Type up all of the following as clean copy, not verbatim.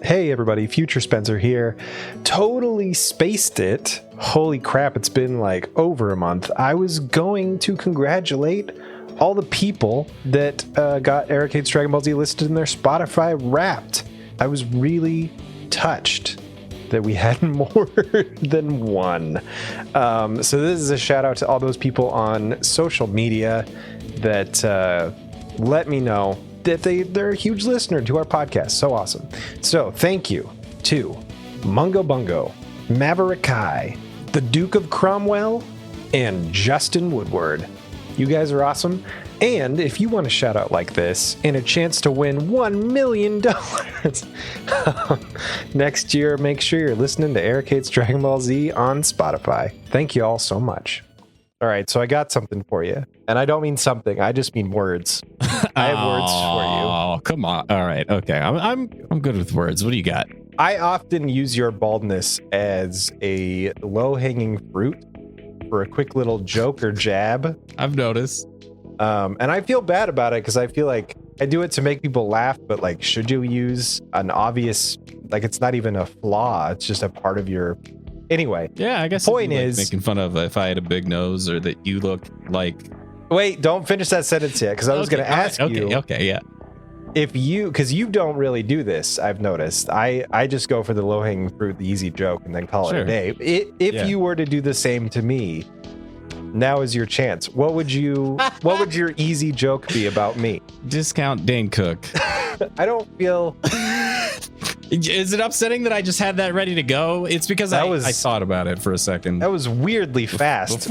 Hey everybody, Future Spencer here. Totally spaced it. Holy crap, it's been like over a month. I was going to congratulate all the people that got Arcade's Dragon Ball Z listed in their Spotify Wrapped. I was really touched that we had more than one. So this is a shout out to all those people on social media that let me know that they're a huge listener to our podcast. So awesome. So thank you to Mungo Bungo, Maverick Kai, the Duke of Cromwell, and Justin Woodward. You guys are awesome. And if you want a shout out like this and a chance to win $1 million next year, make sure you're listening to Arcade's Dragon Ball Z on Spotify. Thank you all so much. All right, so I got something for you. And I don't mean something, I just mean words. I have words for you. Oh, come on. All right. Okay. I'm good with words. What do you got? I often use your baldness as a low-hanging fruit for a quick little joke or jab. I've noticed. And I feel bad about it because I feel like I do it to make people laugh, but like, should you use an obvious, like it's not even a flaw, it's just a part of your... Anyway. Yeah, I guess the point is... making fun of if I had a big nose or that you look like... Wait, don't finish that sentence yet, because I was going to ask you. Okay, yeah. If you, because you don't really do this, I've noticed. I just go for the low-hanging fruit, the easy joke, and then call it a day. If you were to do the same to me, now is your chance. What would your easy joke be about me? Discount Dane Cook. I don't feel... Is it upsetting that I just had that ready to go? It's because I thought about it for a second. That was weirdly fast.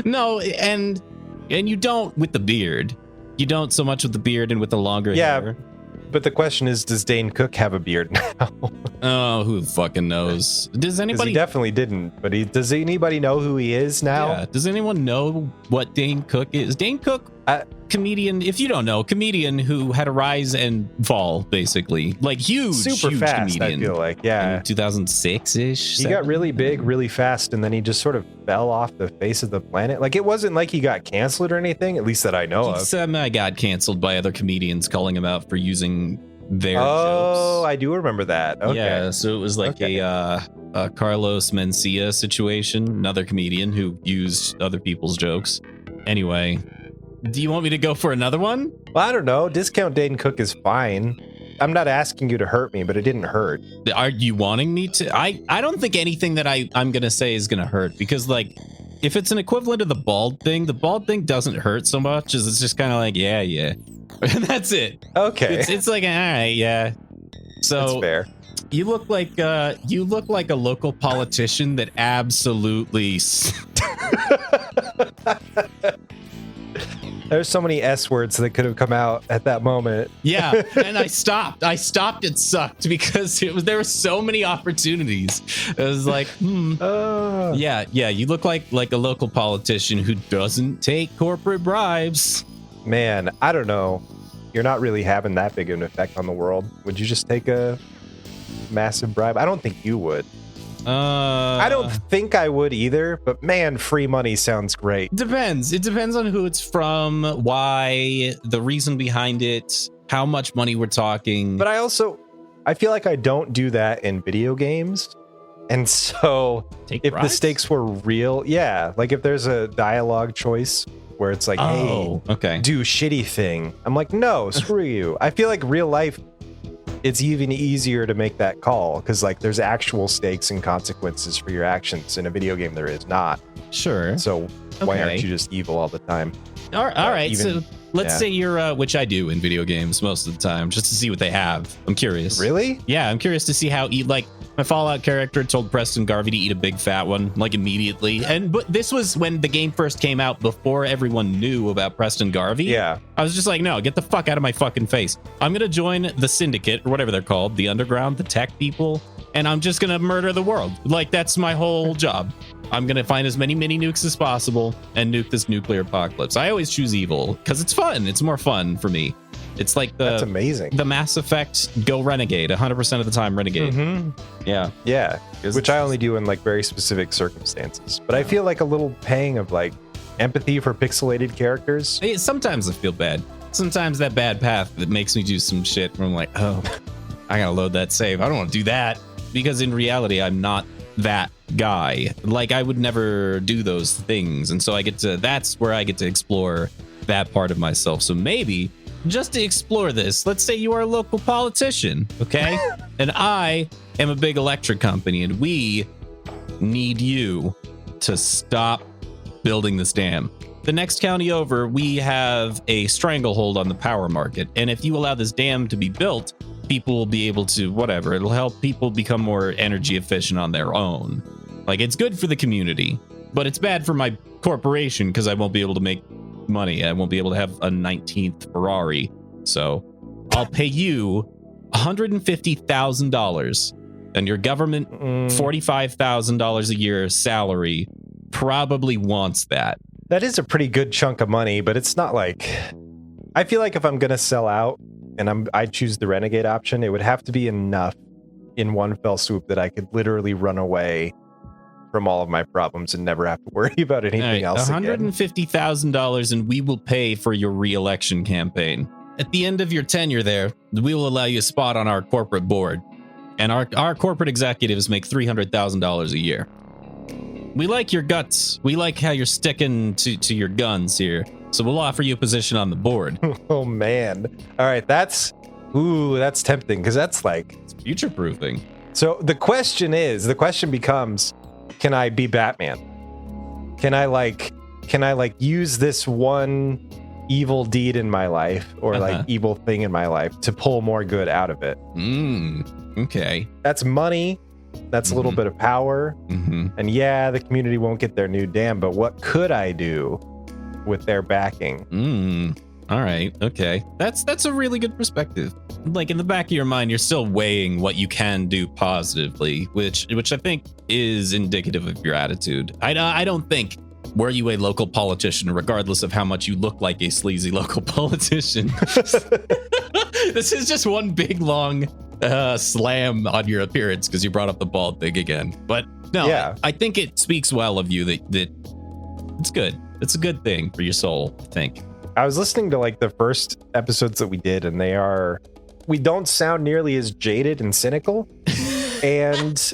No, and you don't with the beard. You don't so much with the beard and with the longer hair. But the question is, does Dane Cook have a beard now? Oh, who fucking knows? Does anybody? He definitely didn't. But does anybody know who he is now? Yeah. Does anyone know what Dane Cook is? Dane Cook, comedian. If you don't know, comedian who had a rise and fall, basically, like huge, super fast. Comedian, I feel like, yeah, 2006-ish. He got really big, really fast, and then he just sort of fell off the face of the planet. Like it wasn't like he got canceled or anything, at least that I know of. He got canceled by other comedians calling him out for using their jokes. Oh, I do remember that. Okay. Yeah, so it was like a Carlos Mencia situation, another comedian who used other people's jokes. Anyway, do you want me to go for another one? Well, I don't know. Discount Dane Cook is fine. I'm not asking you to hurt me, but it didn't hurt. Are you wanting me to? I don't think anything that I'm going to say is going to hurt, because like if it's an equivalent of the bald thing doesn't hurt so much as it's just kind of like, yeah. And that's it. Okay. It's like, all right, yeah. So that's fair. You look like a local politician that absolutely There's so many S words that could have come out at that moment. Yeah, and I stopped. It sucked because there were so many opportunities. It was like, yeah. You look like a local politician who doesn't take corporate bribes. Man, I don't know. You're not really having that big of an effect on the world. Would you just take a massive bribe? I don't think you would. I don't think I would either, but man, free money sounds great. Depends. It depends on who it's from, why, the reason behind it, how much money we're talking. But I feel like I don't do that in video games. And so if the stakes were real, yeah, like if there's a dialogue choice where it's like, hey, do shitty thing. I'm like, no, screw you. I feel like real life, it's even easier to make that call because like there's actual stakes and consequences for your actions. In a video game, there is not. Sure. So why aren't you just evil all the time? All right. So let's say you're, which I do in video games most of the time, just to see what they have. I'm curious. Really? Yeah, I'm curious to see how like my Fallout character told Preston Garvey to eat a big fat one, like immediately. But this was when the game first came out, before everyone knew about Preston Garvey. Yeah. I was just like, no, get the fuck out of my fucking face. I'm going to join the Syndicate, or whatever they're called, the Underground, the tech people, and I'm just going to murder the world. Like, that's my whole job. I'm going to find as many mini nukes as possible and nuke this nuclear apocalypse. I always choose evil because it's fun. It's more fun for me. It's like that's amazing. The Mass Effect go Renegade 100% of the time. Renegade. Mm-hmm. Yeah. Which I only do in like very specific circumstances. But I feel like a little pang of like empathy for pixelated characters. Sometimes I feel bad. Sometimes that bad path that makes me do some shit where I'm like, oh, I gotta load that save. I don't want to do that because in reality, I'm not that guy. Like I would never do those things. And so that's where I get to explore that part of myself. So maybe just to explore this, let's say you are a local politician, okay? And I am a big electric company and we need you to stop building this dam. The next county over, we have a stranglehold on the power market. And if you allow this dam to be built, people will be able to, whatever, it'll help people become more energy efficient on their own. Like it's good for the community, but it's bad for my corporation because I won't be able to make money. I won't be able to have a 19th Ferrari. So I'll pay you $150,000 and your government $45,000 a year salary probably wants that. That is a pretty good chunk of money, but it's not like, I feel like if I'm going to sell out and I choose the Renegade option, it would have to be enough in one fell swoop that I could literally run away from all of my problems and never have to worry about anything else again. $150,000 and we will pay for your re-election campaign. At the end of your tenure there, we will allow you a spot on our corporate board. And our corporate executives make $300,000 a year. We like your guts. We like how you're sticking to your guns here. So we'll offer you a position on the board. Oh, man. All right. That's tempting because that's like... It's future-proofing. So the question becomes, can I be Batman? Can I use this one evil deed in my life or like evil thing in my life to pull more good out of it? Okay. That's money. That's a little bit of power. And yeah, the community won't get their new dam, but what could I do with their backing? All right. Okay. That's a really good perspective. Like in the back of your mind, you're still weighing what you can do positively, which I think is indicative of your attitude. I don't think were you a local politician, regardless of how much you look like a sleazy local politician. This is just one big long slam on your appearance because you brought up the bald thing again. But no, yeah. I think it speaks well of you that it's good. It's a good thing for your soul, I think. I was listening to like the first episodes that we did, and we don't sound nearly as jaded and cynical, and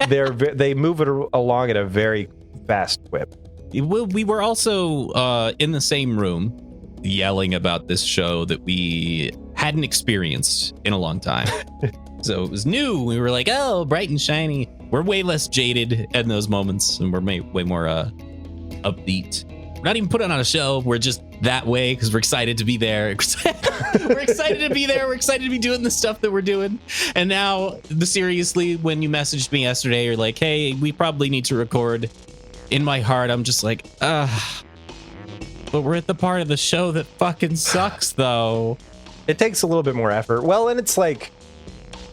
they move it along at a very fast whip. We were also in the same room yelling about this show that we hadn't experienced in a long time. So it was new. We were like, oh, bright and shiny. We're way less jaded in those moments, and we're way more upbeat. We're not even putting on a show. We're just that way because we're excited to be there. We're excited to be there. We're excited to be doing the stuff that we're doing. And now, seriously, when you messaged me yesterday, you're like, hey, we probably need to record. In my heart, I'm just like, but we're at the part of the show that fucking sucks, though. It takes a little bit more effort. Well, and it's like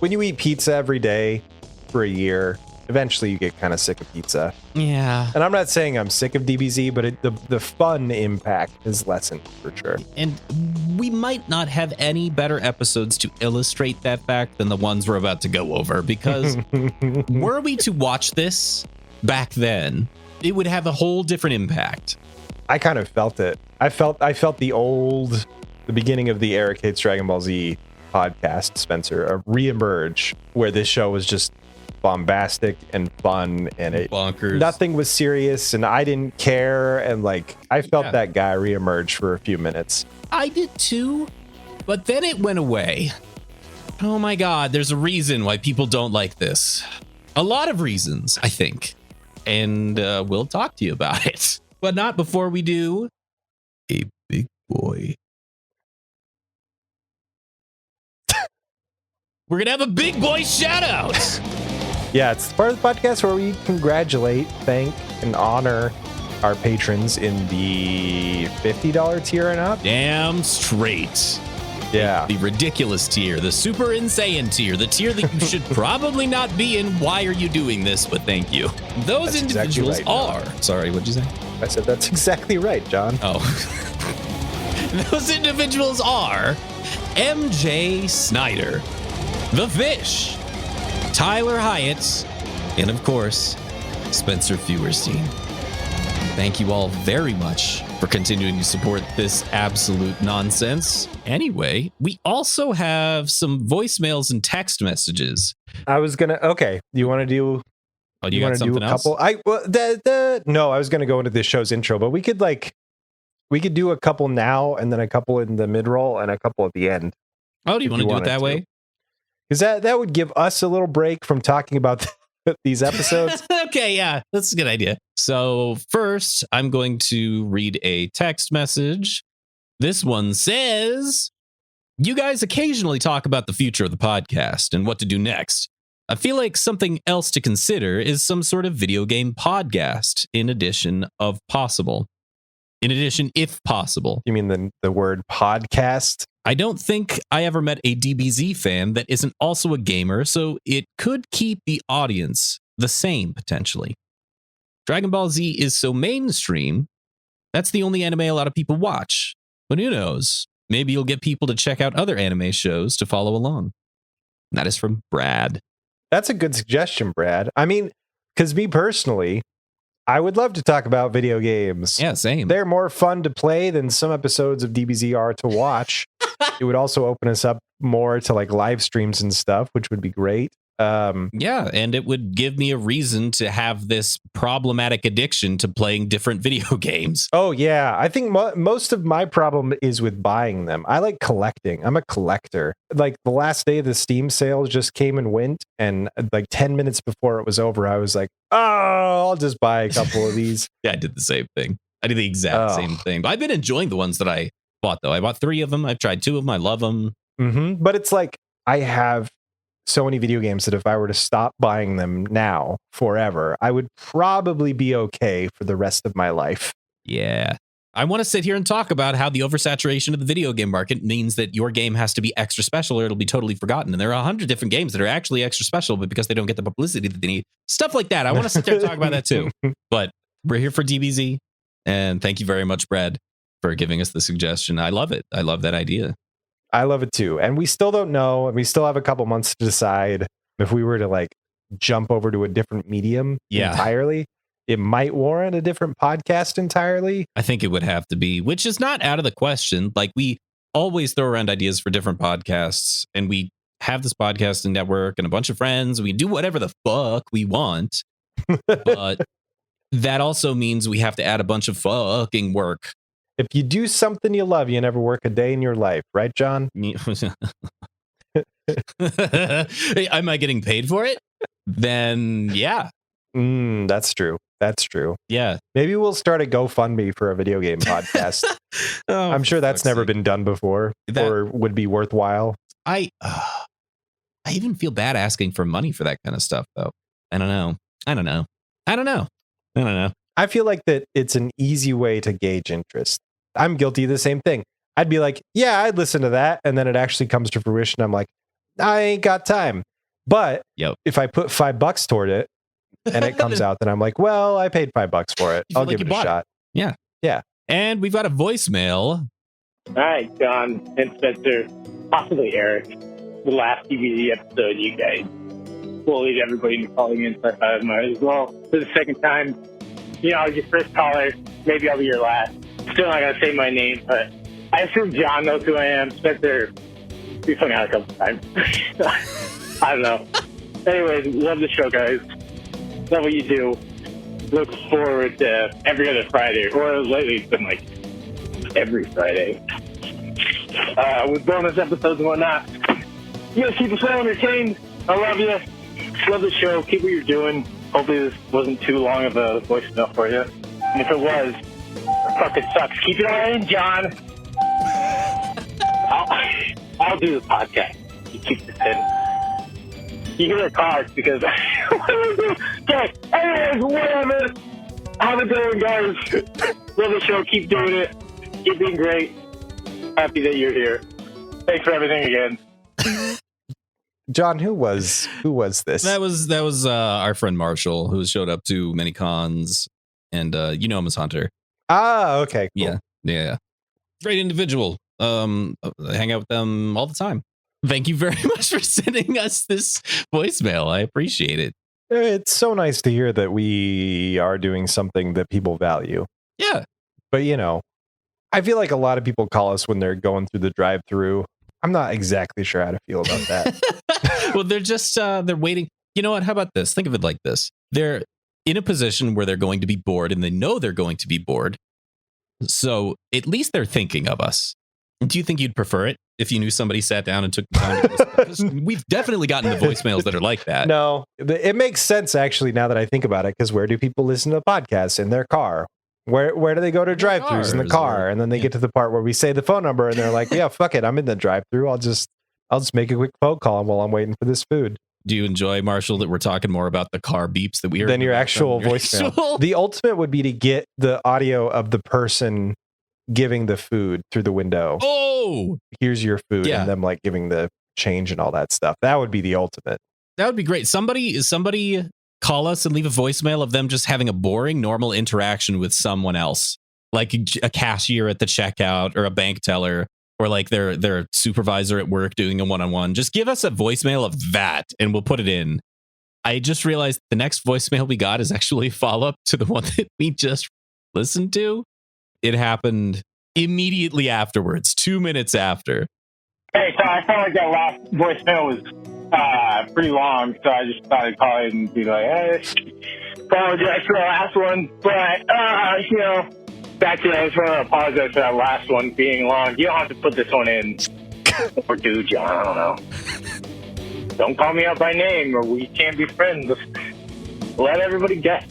when you eat pizza every day for a year, eventually you get kind of sick of pizza. Yeah. And I'm not saying I'm sick of DBZ, but the fun impact is lessened for sure. And we might not have any better episodes to illustrate that fact than the ones we're about to go over, because were we to watch this back then, it would have a whole different impact. I kind of felt it. I felt the beginning of the Eric Hates Dragon Ball Z podcast, Spencer, reemerge, where this show was just bombastic and fun, and bonkers. Nothing was serious, and I didn't care, and like I felt that guy reemerge for a few minutes. I did too, but then it went away. Oh my God, there's a reason why people don't like this. A lot of reasons, I think. And we'll talk to you about it. But not before we do a big boy. We're going to have a big boy shout out. Yeah, it's part of the podcast where we congratulate, thank, and honor our patrons in the $50 tier and up. Damn straight. Yeah. The ridiculous tier, the super Insaiyan tier, the tier that you should probably not be in. Why are you doing this? But thank you. Those that's individuals exactly right, are. Sorry, what'd you say? I said that's exactly right, John. Oh. Those individuals are MJ Snyder, The Fish, Tyler Hyatt, and of course, Spencer Feuerstein. Thank you all very much for continuing to support this absolute nonsense. Anyway, we also have some voicemails and text messages. I was gonna. Okay, you want to do? Oh, you got something else? Couple? No, I was gonna go into this show's intro, but we could do a couple now, and then a couple in the mid roll, and a couple at the end. Oh, do you want to do it that way? Because that would give us a little break from talking about these episodes. Okay, yeah, that's a good idea. So first, I'm going to read a text message. This one says, you guys occasionally talk about the future of the podcast and what to do next. I feel like something else to consider is some sort of video game podcast in addition, if possible. You mean the word podcast? I don't think I ever met a DBZ fan that isn't also a gamer, so it could keep the audience the same potentially. Dragon Ball Z is so mainstream, that's the only anime a lot of people watch. But who knows? Maybe you'll get people to check out other anime shows to follow along. And that is from Brad. That's a good suggestion, Brad. I mean, because me personally, I would love to talk about video games. Yeah, same. They're more fun to play than some episodes of DBZ are to watch. It would also open us up more to like live streams and stuff, which would be great. Yeah, and it would give me a reason to have this problematic addiction to playing different video games. Oh, yeah. I think most of my problem is with buying them. I like collecting. I'm a collector. Like the last day of the Steam sale just came and went. And like 10 minutes before it was over, I was like, oh, I'll just buy a couple of these. Yeah, I did the same thing. I did the exact same thing. But I've been enjoying the ones that I bought, though. I bought 3 of them. I've tried 2 of them. I love them. Mm-hmm. But it's like I have so many video games that if I were to stop buying them now forever, I would probably be okay for the rest of my life. Yeah. I want to sit here and talk about how the oversaturation of the video game market means that your game has to be extra special or it'll be totally forgotten. And there are 100 different games that are actually extra special, but because they don't get the publicity that they need, stuff like that. I want to sit there and talk about that too. But we're here for DBZ. And thank you very much, Brad, for giving us the suggestion. I love it. I love that idea. I love it too. And we still don't know. And we still have a couple months to decide if we were to like jump over to a different medium entirely. It might warrant a different podcast entirely. I think it would have to be, which is not out of the question. Like we always throw around ideas for different podcasts and we have this podcasting network and a bunch of friends. We do whatever the fuck we want. But that also means we have to add a bunch of fucking work. If you do something you love, you never work a day in your life. Right, John? Am I getting paid for it? Then, yeah. That's true. That's true. Yeah. Maybe we'll start a GoFundMe for a video game podcast. I'm sure that's never been done before or would be worthwhile. I even feel bad asking for money for that kind of stuff, though. I don't know. I feel like that it's an easy way to gauge interest. I'm guilty of the same thing. I'd be like, yeah, I'd listen to that. And then it actually comes to fruition. I'm like, I ain't got time. But if I put $5 toward it and it comes out, then I'm like, well, I paid $5 for it. I'll give it a shot. Yeah. Yeah. And we've got a voicemail. Hi, John and Spencer, possibly Eric. The last DBZ episode, you guys bullied everybody into calling in, so I thought I might as well for the second time. You know, I was your first caller. Maybe I'll be your last. Still not going to say my name, but I assume John knows who I am. Spencer, we've hung out a couple times. I don't know. Anyways, love the show, guys. Love what you do. Look forward to every other Friday, or lately it's been like every Friday. With bonus episodes and whatnot. You guys keep us well entertained. I love you. Love the show. Keep what you're doing. Hopefully this wasn't too long of a voicemail for you. And if it was, it fucking sucks. Keep it all in, John. I'll do the podcast. You keep this in. You get a card because okay, anyways, whatever. Have a good one, guys. Love the show. Keep doing it. Keep being great. Happy that you're here. Thanks for everything again. John, who was this? That was our friend Marshall, who showed up to many cons, and you know him as Hunter. Ah, okay, cool. Yeah. Great individual. Hang out with them all the time. Thank you very much for sending us this voicemail. I appreciate it. It's so nice to hear that we are doing something that people value. Yeah. But, I feel like a lot of people call us when they're going through the drive-through. I'm not exactly sure how to feel about that. Well, they're just, they're waiting. You know what? How about this? Think of it like this. They're in a position where they're going to be bored and they know they're going to be bored. So at least they're thinking of us. Do you think you'd prefer it if you knew somebody sat down and took the time to listen? 'Cause we've definitely gotten the voicemails that are like that. No, it makes sense actually now that I think about it, because where do people listen to podcasts? In their car. Where do they go to drive-thrus? In the car. And then they get to the part where we say the phone number and they're like, yeah, fuck it, I'm in the drive-thru. I'll just make a quick phone call while I'm waiting for this food. Do you enjoy, Marshall, that we're talking more about the car beeps that we are than your actual voicemail? The ultimate would be to get the audio of the person giving the food through the window. Oh, here's your food, and them like giving the change and all that stuff. That would be the ultimate. That would be great. Somebody call us and leave a voicemail of them just having a boring, normal interaction with someone else, like a cashier at the checkout or a bank teller or like their supervisor at work doing a one-on-one. Just give us a voicemail of that and we'll put it in. I just realized the next voicemail we got is actually a follow-up to the one that we just listened to. It happened immediately afterwards, 2 minutes after. Hey, so I felt like that last voicemail was pretty long, so I just thought I'd call it and be like, hey, apologize for the last one, but, back to that, I just want to apologize for that last one being long. You don't have to put this one in. Or do, John, I don't know. Don't call me out by name, or we can't be friends. Let everybody guess.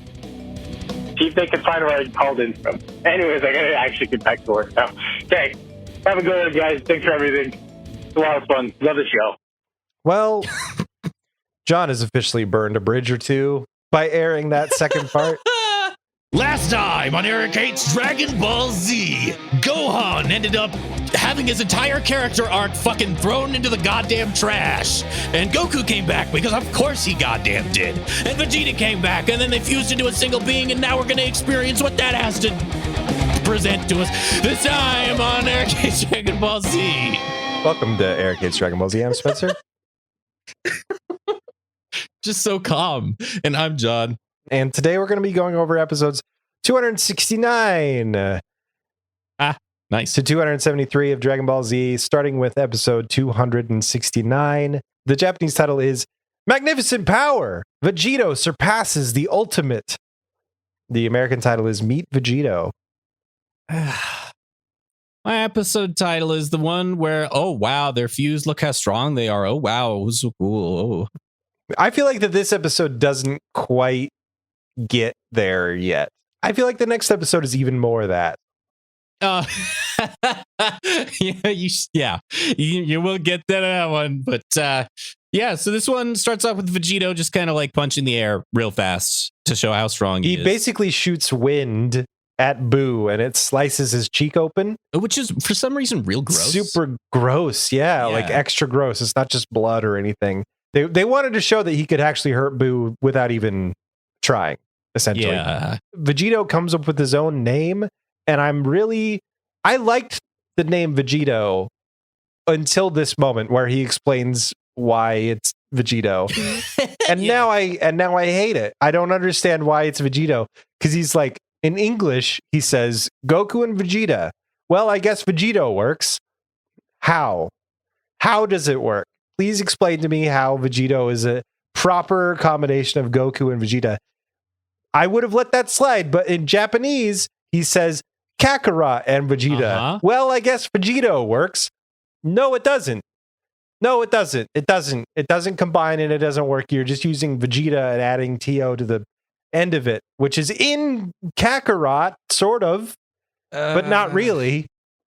See if they can find where I called in from. Anyways, I gotta actually get back to work now. Okay, have a good one, guys. Thanks for everything. It's a lot of fun. Love the show. Well, John has officially burned a bridge or two by airing that second part. Last time on Eric Hates Dragon Ball Z, Gohan ended up having his entire character arc fucking thrown into the goddamn trash. And Goku came back because of course he goddamn did. And Vegeta came back and then they fused into a single being and now we're going to experience what that has to present to us. This time on Eric Hates Dragon Ball Z. Welcome to Eric Hates Dragon Ball Z. I'm Spencer. Just so calm. And I'm John. And today we're going to be going over episodes 269 nice to 273 of Dragon Ball Z, starting with episode 269. The Japanese title is Magnificent Power. Vegito surpasses the ultimate. The American title is Meet Vegito. My episode title is the one where, oh, wow, they're fused. Look how strong they are. Oh, wow, so cool. Oh. I feel like that this episode doesn't quite get there yet. I feel like the next episode is even more of that. You will get that one, but so this one starts off with Vegito just kind of like punching the air real fast to show how strong he is. He basically shoots wind at Boo and it slices his cheek open, which is for some reason real gross. Super gross, yeah, like extra gross. It's not just blood or anything. They wanted to show that he could actually hurt Boo without even trying, essentially. Yeah. Vegito comes up with his own name, and I liked the name Vegito until this moment where he explains why it's Vegito. And now I hate it. I don't understand why it's Vegito, because he's like, in English, he says Goku and Vegeta. Well, I guess Vegito works. How? How does it work? Please explain to me how Vegito is a proper combination of Goku and Vegeta. I would have let that slide, but in Japanese, he says Kakarot and Vegeta. Uh-huh. Well, I guess Vegito works. No, it doesn't. No, it doesn't. It doesn't. It doesn't combine and it doesn't work. You're just using Vegeta and adding TO to the end of it, which is in Kakarot, sort of, but not really.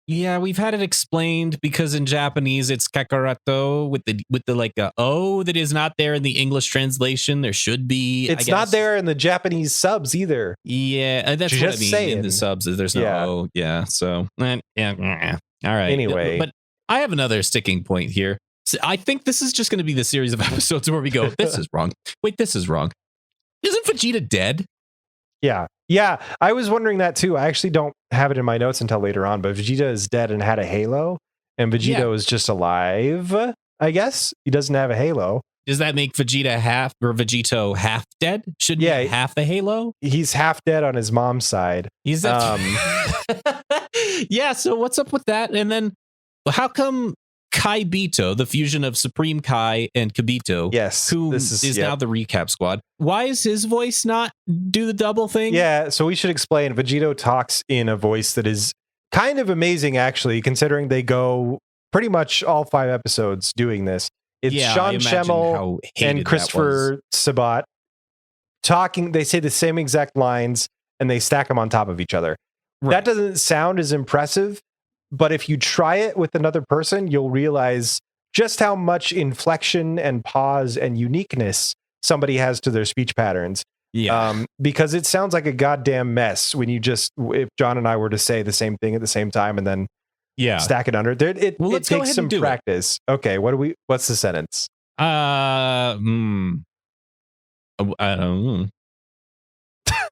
Yeah, we've had it explained because in Japanese it's Kakarato with the like O that is not there in the English translation. There should be. It's not there in the Japanese subs either. Yeah, that's just what I mean. Saying. In the subs, there's no O. Yeah, so all right. Anyway, but I have another sticking point here. So I think this is just going to be the series of episodes where we go, this is wrong. Wait, this is wrong. Isn't Vegeta dead? Yeah, I was wondering that too. I actually don't have it in my notes until later on, but Vegeta is dead and had a halo, and Vegito is just alive, I guess. He doesn't have a halo. Does that make Vegito half dead? Shouldn't he half the Halo? He's half dead on his mom's side. He's yeah. So what's up with that? And then how come Kaibito, the fusion of Supreme Kai and Kibito, who is now the recap squad, why is his voice not do the double thing? Yeah, so we should explain. Vegito talks in a voice that is kind of amazing, actually, considering they go pretty much all 5 episodes doing this. It's Sean Schemmel and Christopher Sabat talking. They say the same exact lines and they stack them on top of each other. Right. That doesn't sound as impressive, but if you try it with another person, you'll realize just how much inflection and pause and uniqueness somebody has to their speech patterns. Yeah. Because it sounds like a goddamn mess when if John and I were to say the same thing at the same time and then stack it under there. It takes some practice. Okay. What's the sentence? I don't know.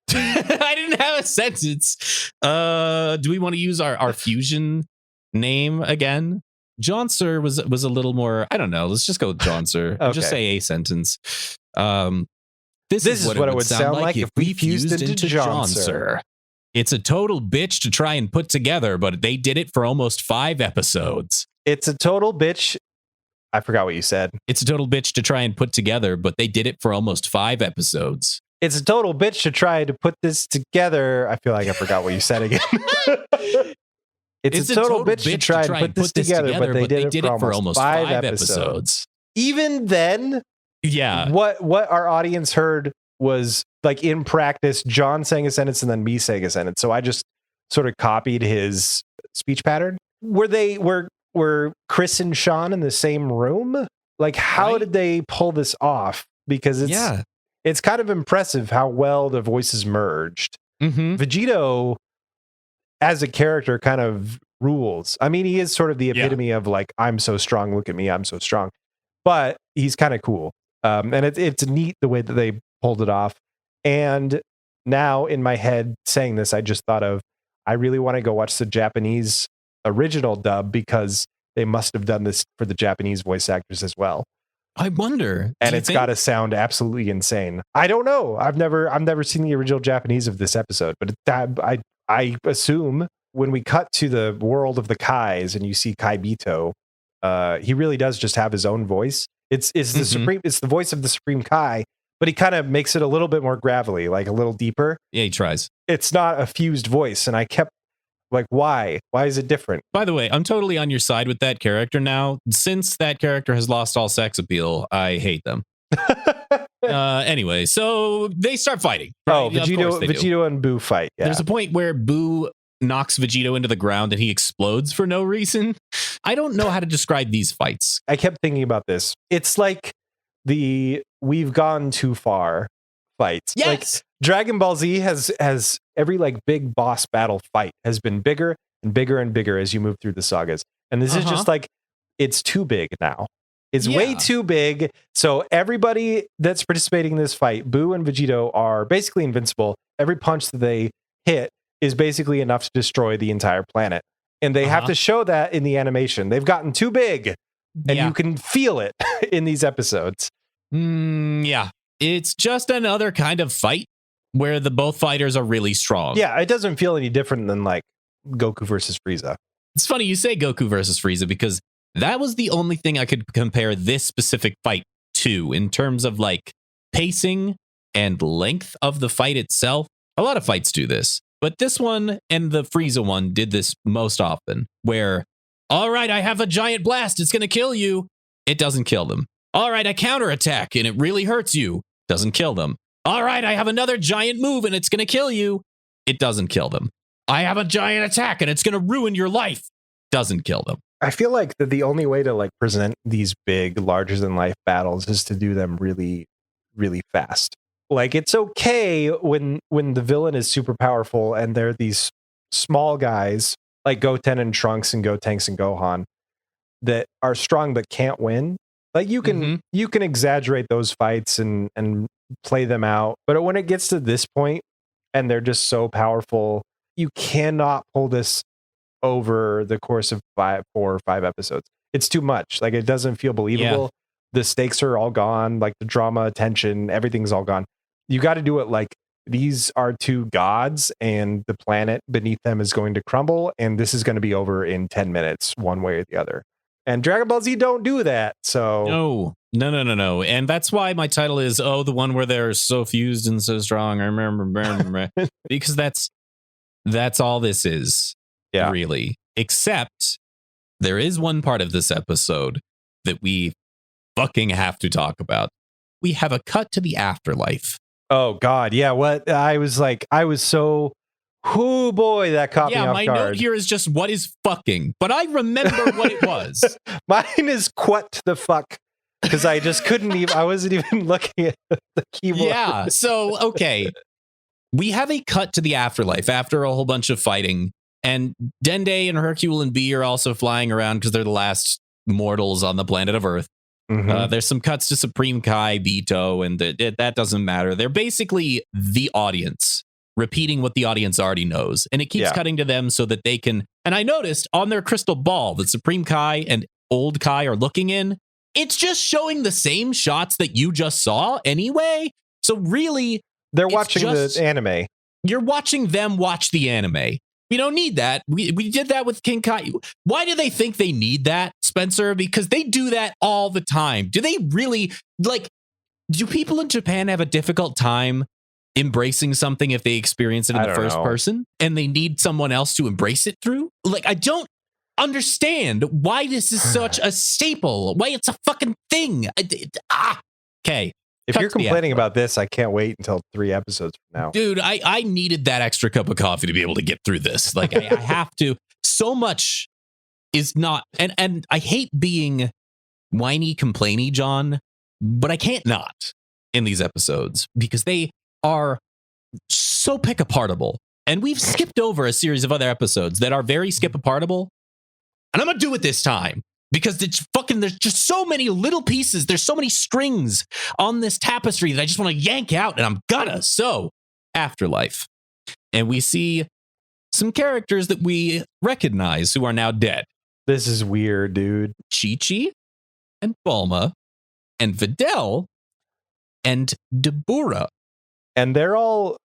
I didn't have a sentence. Do we want to use our fusion name again? John Sir was a little more, I don't know. Let's just go with John Sir. Okay. Just say a sentence. This is what it would sound like if we fused into John Sir. It's a total bitch to try and put together, but they did it for almost 5 episodes. It's a total bitch. I forgot what you said. It's a total bitch to try and put together, but they did it for almost 5 episodes. It's a total bitch to try to put this together. I feel like I forgot what you said again. It's a total bitch to try and put this together, but they did it for almost 5 episodes. Even then, what our audience heard was like in practice, John saying a sentence and then me saying a sentence. So I just sort of copied his speech pattern. Were Chris and Sean in the same room? Like, how did they pull this off? Because it's kind of impressive how well the voices merged. Mm-hmm. Vegito, as a character, kind of rules. I mean, he is sort of the epitome of like, I'm so strong, look at me, I'm so strong. But he's kind of cool. And it's neat the way that they pulled it off. And now in my head saying this, I just thought of, I really want to go watch the Japanese original dub because they must have done this for the Japanese voice actors as well. I wonder. And it's got to sound absolutely insane. I don't know. I've never seen the original Japanese of this episode, but I assume when we cut to the world of the Kais and you see Kaibito, he really does just have his own voice. It's the voice of the Supreme Kai, but he kind of makes it a little bit more gravelly, like a little deeper. Yeah, he tries. It's not a fused voice, and I kept like, why? Why is it different? By the way, I'm totally on your side with that character now. Since that character has lost all sex appeal, I hate them. Anyway, so they start fighting. Right? Oh, Vegito and Boo fight. Yeah. There's a point where Boo knocks Vegito into the ground and he explodes for no reason. I don't know how to describe these fights. I kept thinking about this. It's like the we've gone too far fights. Yes. Like Dragon Ball Z has every like big boss battle fight has been bigger and bigger and bigger as you move through the sagas. And this is just like, it's too big now. It's way too big. So everybody that's participating in this fight, Boo and Vegito, are basically invincible. Every punch that they hit is basically enough to destroy the entire planet. And they have to show that in the animation. They've gotten too big. And you can feel it in these episodes. Yeah. It's just another kind of fight where both fighters are really strong. Yeah, it doesn't feel any different than like Goku versus Frieza. It's funny you say Goku versus Frieza because that was the only thing I could compare this specific fight to in terms of like pacing and length of the fight itself. A lot of fights do this, but this one and the Frieza one did this most often where, all right, I have a giant blast. It's going to kill you. It doesn't kill them. All right, I counterattack and it really hurts you. Doesn't kill them. All right, I have another giant move and it's going to kill you. It doesn't kill them. I have a giant attack and it's going to ruin your life. Doesn't kill them. I feel like that the only way to like present these big, larger than life battles is to do them really, really fast. Like it's okay when the villain is super powerful and they're these small guys like Goten and Trunks and Gotenks and Gohan that are strong but can't win. Like you can exaggerate those fights and play them out, but when it gets to this point and they're just so powerful, you cannot pull this over the course of 4 or 5 episodes. It's too much. Like it doesn't feel believable. the stakes are all gone, like the drama, tension, everything's all gone. You got to do it like these are two gods and the planet beneath them is going to crumble, and this is going to be over in 10 minutes, one way or the other. And Dragon Ball Z don't do that. So no. And that's why my title is, the one where they're so fused and so strong. I remember. Because that's all this is, really. Except there is one part of this episode that we fucking have to talk about. We have a cut to the afterlife. Oh, God. Yeah. What? I was so... Oh boy, that caught me off my guard. note here is just what is fucking, but I remember what it was. Mine is what the fuck, because I just couldn't even, I wasn't even looking at the keyboard. Yeah, so, okay. We have a cut to the afterlife after a whole bunch of fighting, and Dende and Hercule and B are also flying around because they're the last mortals on the planet of Earth. Mm-hmm. There's some cuts to Supreme Kai, Vegito, and that doesn't matter. They're basically the audience, repeating what the audience already knows. And it keeps cutting to them so that they can... And I noticed on their crystal ball that Supreme Kai and Old Kai are looking in, it's just showing the same shots that you just saw anyway. So really... They're watching the anime. You're watching them watch the anime. We don't need that. We did that with King Kai. Why do they think they need that, Spencer? Because they do that all the time. Do they really... do people in Japan have a difficult time embracing something if they experience it in the first person and they need someone else to embrace it through? I don't understand why this is such a staple, why it's a fucking thing. Okay. If you're complaining about this, I can't wait until 3 episodes from now. Dude, I needed that extra cup of coffee to be able to get through this. I have to. So much is not, and I hate being whiny, complainy, John, but I can't not in these episodes because they are so pick-apartable. And we've skipped over a series of other episodes that are very skip-apartable. And I'm going to do it this time because there's just so many little pieces. There's so many strings on this tapestry that I just want to yank out, and I'm gonna. So, Afterlife. And we see some characters that we recognize who are now dead. This is weird, dude. Chi-Chi and Bulma and Videl and Deborah. And they're all,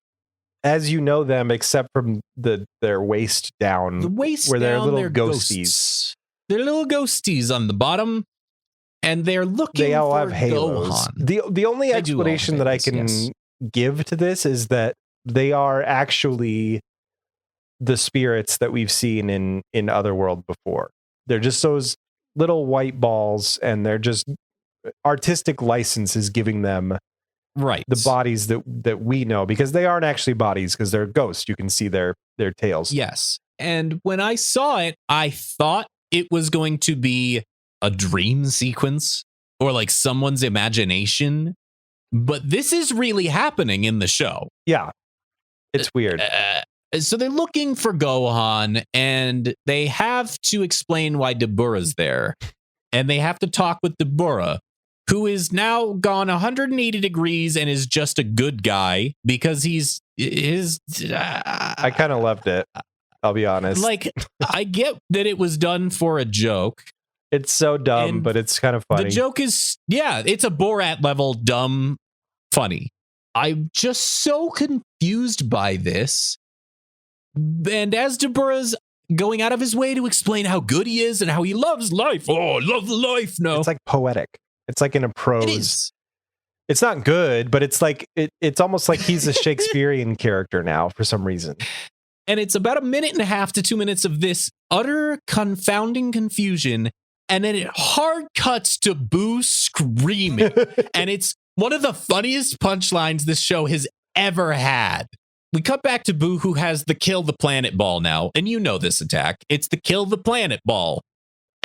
as you know them, except from their waist down. The waist where they're down, little they're ghosties. Ghosts. They're little ghosties on the bottom, and they're looking they all for have halos. Gohan. The only explanation that I can give to this is that they are actually the spirits that we've seen in Otherworld before. They're just those little white balls, and they're just artistic license is giving them the bodies that we know, because they aren't actually bodies because they're ghosts. You can see their tails. Yes. And when I saw it, I thought it was going to be a dream sequence or someone's imagination, but this is really happening in the show. Yeah. It's weird. So they're looking for Gohan, and they have to explain why Deborah's there. And they have to talk with Deborah, who is now gone 180 degrees and is just a good guy because I kind of loved it. I'll be honest. I get that it was done for a joke. It's so dumb, but it's kind of funny. The joke is, it's a Borat level dumb funny. I'm just so confused by this. And as Deborah's going out of his way to explain how good he is and how he loves life. Oh, I love life. No. It's poetic. It's in a prose. It is. It's not good, but it's it's almost like he's a Shakespearean character now for some reason. And it's about 1.5 to 2 minutes of this utter confounding confusion. And then it hard cuts to Boo screaming. And it's one of the funniest punchlines this show has ever had. We cut back to Boo, who has the kill the planet ball now. And you know this attack. It's the kill the planet ball.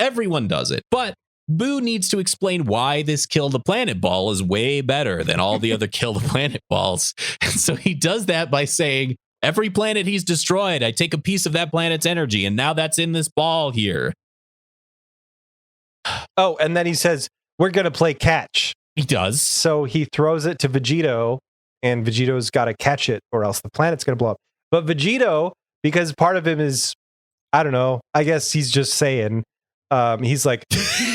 Everyone does it. But Boo needs to explain why this kill the planet ball is way better than all the other kill the planet balls. And so he does that by saying, every planet he's destroyed, I take a piece of that planet's energy, and now that's in this ball here. Oh, and then he says, we're going to play catch. He does. So he throws it to Vegito, and Vegito's got to catch it, or else the planet's going to blow up. But Vegito, because part of him is, I don't know, I guess he's just saying, he's like,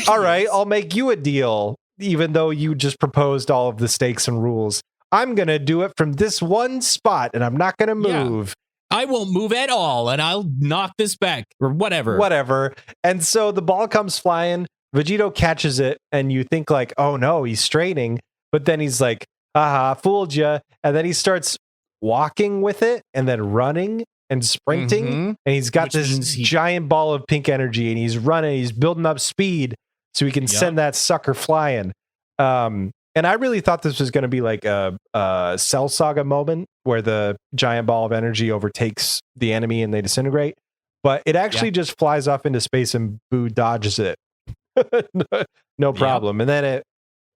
all right, I'll make you a deal. even though you just proposed all of the stakes and rules, I'm going to do it from this one spot and I'm not going to move. I won't move at all and I'll knock this back or whatever. Whatever. And so the ball comes flying. Vegito catches it and you think like, oh no, he's straining. But then he's like, haha, fooled you. And then he starts walking with it and then running and sprinting. And he's got this giant ball of pink energy and he's running. He's building up speed so he can send that sucker flying. And I really thought this was going to be like a Cell Saga moment where the giant ball of energy overtakes the enemy and they disintegrate. But it actually just flies off into space and Boo dodges it. No problem. And then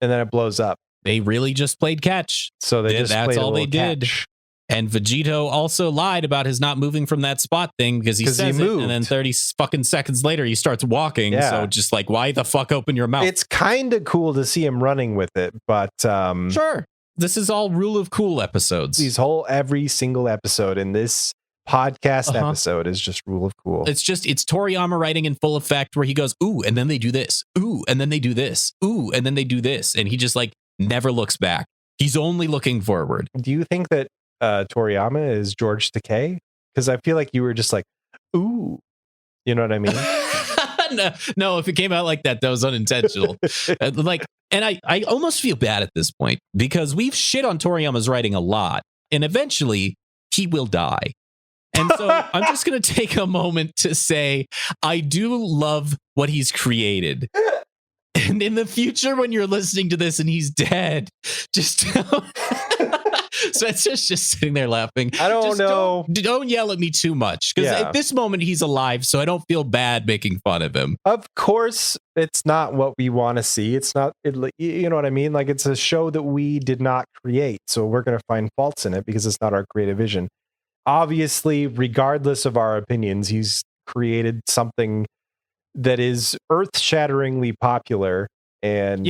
it blows up. They really just played catch. So that's all they did. Catch. And Vegito also lied about his not moving from that spot thing because he says it, and then 30 fucking seconds later he starts walking. Yeah. So just like, why the fuck open your mouth? It's kind of cool to see him running with it, but sure. This is all rule of cool episodes. Every single episode in this podcast episode is just rule of cool. It's Toriyama writing in full effect where he goes, ooh, and then they do this. Ooh, and then they do this. Ooh, and then they do this. And he just like never looks back. He's only looking forward. Do you think that Toriyama is George Takei? Because I feel like you were just like, ooh, you know what I mean? No, if it came out like that, that was unintentional. And I almost feel bad at this point because we've shit on Toriyama's writing a lot, and eventually he will die. And so I'm just going to take a moment to say I do love what he's created. And in the future, when you're listening to this and he's dead, just so it's just sitting there laughing. I don't know. Don't yell at me too much because at this moment he's alive, so I don't feel bad making fun of him. Of course, it's not what we want to see. It's not, you know what I mean? Like it's a show that we did not create, so we're going to find faults in it because it's not our creative vision. Obviously, regardless of our opinions, he's created something that is earth-shatteringly popular, and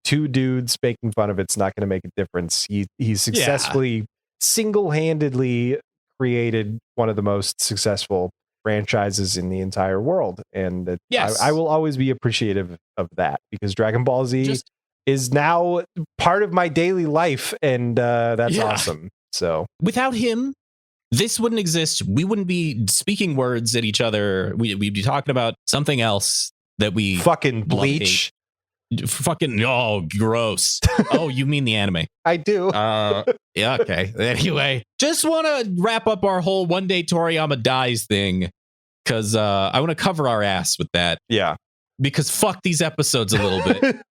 two dudes making fun of it's not going to make a difference. He successfully single-handedly created one of the most successful franchises in the entire world, and I will always be appreciative of that because Dragon Ball Z is now part of my daily life, and that's awesome. So without him, this wouldn't exist. We wouldn't be speaking words at each other. We'd be talking about something else that we fucking Bleach. Fucking gross. Oh, you mean the anime? I do. Yeah, okay. Anyway, just want to wrap up our whole one day Toriyama dies thing because I want to cover our ass with that. Yeah. Because fuck these episodes a little bit.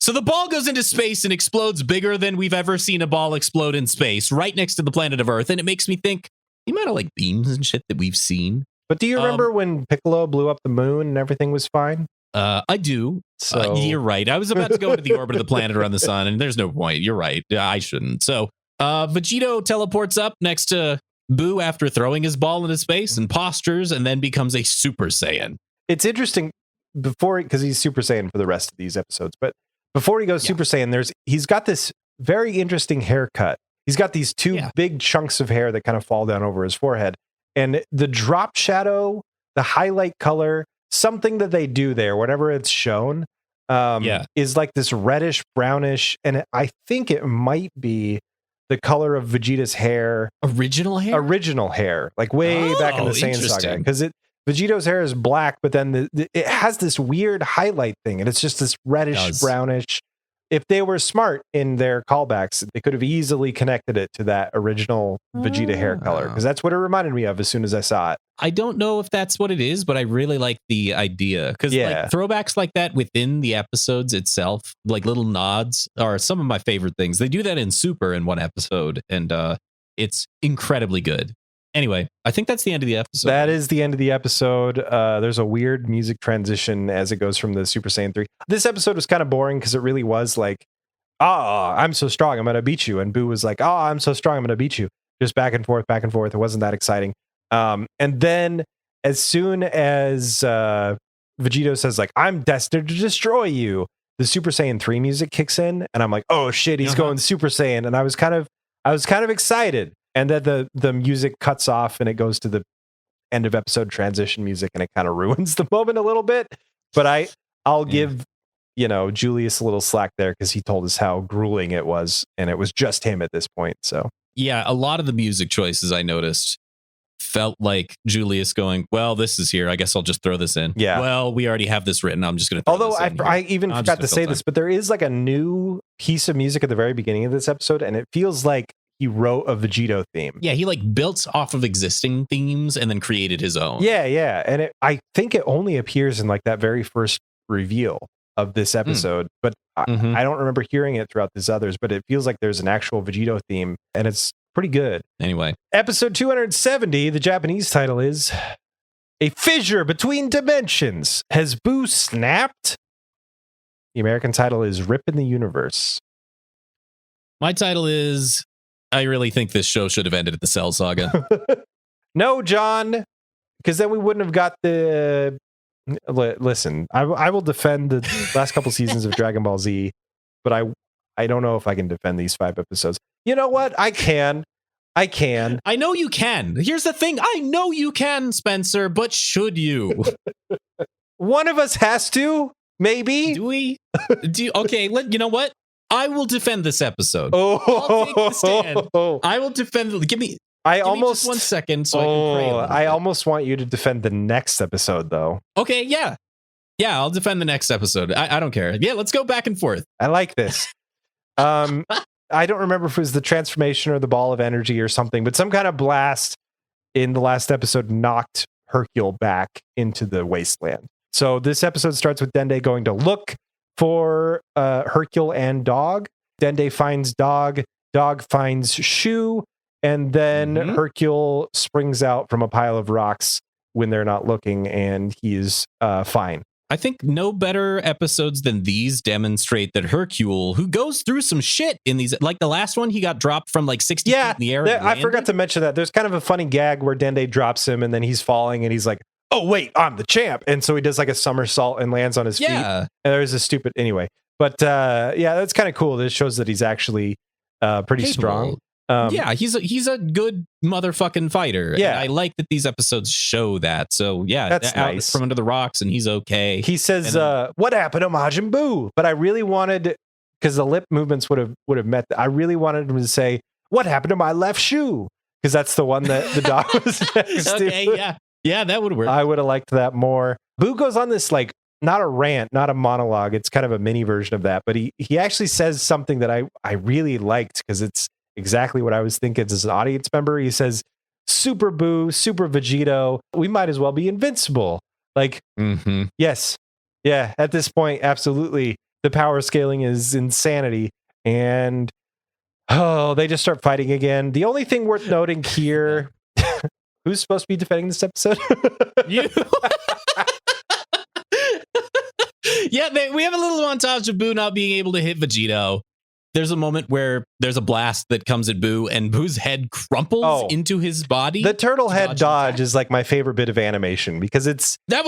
So the ball goes into space and explodes bigger than we've ever seen a ball explode in space, right next to the planet of Earth. And it makes me think the amount of like beams and shit that we've seen. But do you remember when Piccolo blew up the moon and everything was fine? I do. So you're right. I was about to go into the orbit of the planet around the sun, and there's no point. You're right. I shouldn't. So Vegito teleports up next to Boo after throwing his ball into space and postures and then becomes a Super Saiyan. It's interesting because he's Super Saiyan for the rest of these episodes, but before he goes Super Saiyan, he's got this very interesting haircut. He's got these two big chunks of hair that kind of fall down over his forehead. And the drop shadow, the highlight color, something that they do there, whenever it's shown, is like this reddish, brownish. And I think it might be the color of Vegeta's hair. Original hair? Like way back in the Saiyan Saga. Because Vegito's hair is black, but then it has this weird highlight thing, and it's just this reddish, brownish. If they were smart in their callbacks, they could have easily connected it to that original Vegeta hair color, because that's what it reminded me of as soon as I saw it. I don't know if that's what it is, but I really like the idea, because like throwbacks like that within the episodes itself, like little nods, are some of my favorite things. They do that in Super in one episode, and it's incredibly good. Anyway, I think that's the end of the episode. That is the end of the episode. There's a weird music transition as it goes from the Super Saiyan 3. This episode was kind of boring because it really was like, I'm so strong, I'm going to beat you. And Boo was like, I'm so strong, I'm going to beat you. Just back and forth, back and forth. It wasn't that exciting. And then as soon as Vegito says, like, I'm destined to destroy you, the Super Saiyan 3 music kicks in. And I'm like, oh shit, he's going Super Saiyan. And I was kind of excited. And then the music cuts off and it goes to the end of episode transition music, and it kind of ruins the moment a little bit. But I'll give Julius a little slack there because he told us how grueling it was, and it was just him at this point. So yeah, a lot of the music choices I noticed felt like Julius going, well, this is here. I guess I'll just throw this in. Yeah. Well, we already have this written. I'm just going to. Although I even forgot to say this, but there is like a new piece of music at the very beginning of this episode, and it feels like he wrote a Vegito theme. Yeah, he like built off of existing themes and then created his own. Yeah, and I think it only appears in like that very first reveal of this episode, but I don't remember hearing it throughout this others. But it feels like there's an actual Vegito theme, and it's pretty good. Anyway, episode 270, the Japanese title is A Fissure Between Dimensions. Has Boo snapped? The American title is Rip in the Universe. My title is I really think this show should have ended at the Cell Saga. No, John, because then we wouldn't have got the... Listen, I will defend the last couple seasons of Dragon Ball Z, but I don't know if I can defend these 5 episodes. You know what? I can. I know you can. Here's the thing. I know you can, Spencer, but should you? One of us has to, maybe. Do we? Okay, you know what? I will defend this episode. Oh, I'll take the stand. I will defend. Give me just 1 second so I can pray. I almost want you to defend the next episode, though. Okay, yeah. Yeah, I'll defend the next episode. I don't care. Yeah, let's go back and forth. I like this. I don't remember if it was the transformation or the ball of energy or something, but some kind of blast in the last episode knocked Hercule back into the wasteland. So this episode starts with Dende going to look for Hercule and Dog. Dende finds Dog. Dog finds Shu. And then Hercule springs out from a pile of rocks when they're not looking, and he's fine. I think no better episodes than these demonstrate that Hercule, who goes through some shit in these, like the last one, he got dropped from like 60 feet in the air. I forgot to mention that. There's kind of a funny gag where Dende drops him and then he's falling and he's like, oh, wait, I'm the champ. And so he does like a somersault and lands on his feet. And there's a stupid, anyway. But yeah, that's kind of cool. This shows that he's actually pretty strong. Yeah, he's a good motherfucking fighter. Yeah, and I like that these episodes show that. So yeah, that's nice. From under the rocks, and he's okay. He says, "What happened to Majin Buu?" But I really wanted, because the lip movements would have met. I really wanted him to say, "What happened to my left shoe?" Because that's the one that the dog was next to. Okay, yeah, that would work. I would have liked that more. Buu goes on this like not a rant, not a monologue. It's kind of a mini version of that. But he actually says something that I really liked because it's exactly what I was thinking as an audience member. He says, Super Boo, Super Vegito, we might as well be invincible. Like, yes. Yeah, at this point, absolutely. The power scaling is insanity. And, they just start fighting again. The only thing worth noting here, who's supposed to be defending this episode? You. Yeah, we have a little montage of Boo not being able to hit Vegito. There's a moment where there's a blast that comes at Boo and Boo's head crumples into his body. The turtle head dodge is like my favorite bit of animation because it's not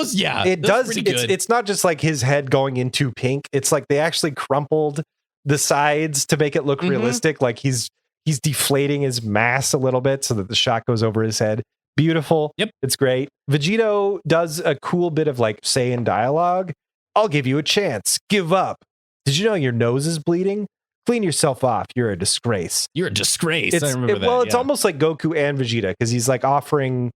just like his head going into pink. It's like they actually crumpled the sides to make it look realistic. Like he's deflating his mass a little bit so that the shot goes over his head. Beautiful. Yep. It's great. Vegito does a cool bit of like Saiyan dialogue. I'll give you a chance. Give up. Did you know your nose is bleeding? Clean yourself off. You're a disgrace. You're a disgrace. I remember that. Well, it's almost like Goku and Vegeta because he's like offering,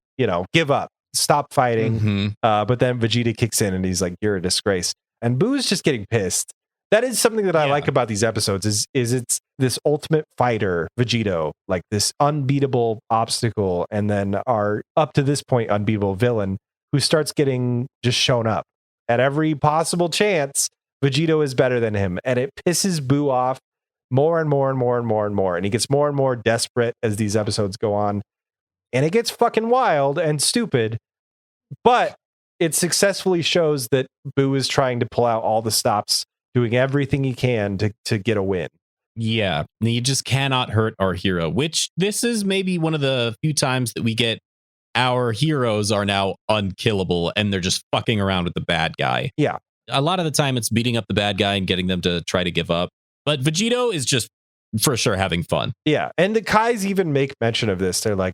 give up, stop fighting. But then Vegeta kicks in and he's like, you're a disgrace. And Boo's just getting pissed. That is something that I like about these episodes is it's this ultimate fighter, Vegito, like this unbeatable obstacle. And then our up to this point unbeatable villain who starts getting just shown up at every possible chance. Vegito is better than him. And it pisses Boo off more and more and more and more and more. And he gets more and more desperate as these episodes go on. And it gets fucking wild and stupid. But it successfully shows that Boo is trying to pull out all the stops, doing everything he can to get a win. Yeah. You just cannot hurt our hero, which this is maybe one of the few times that we get our heroes are now unkillable and they're just fucking around with the bad guy. Yeah. A lot of the time it's beating up the bad guy and getting them to try to give up. But Vegito is just for sure having fun. Yeah. And the Kais even make mention of this. They're like,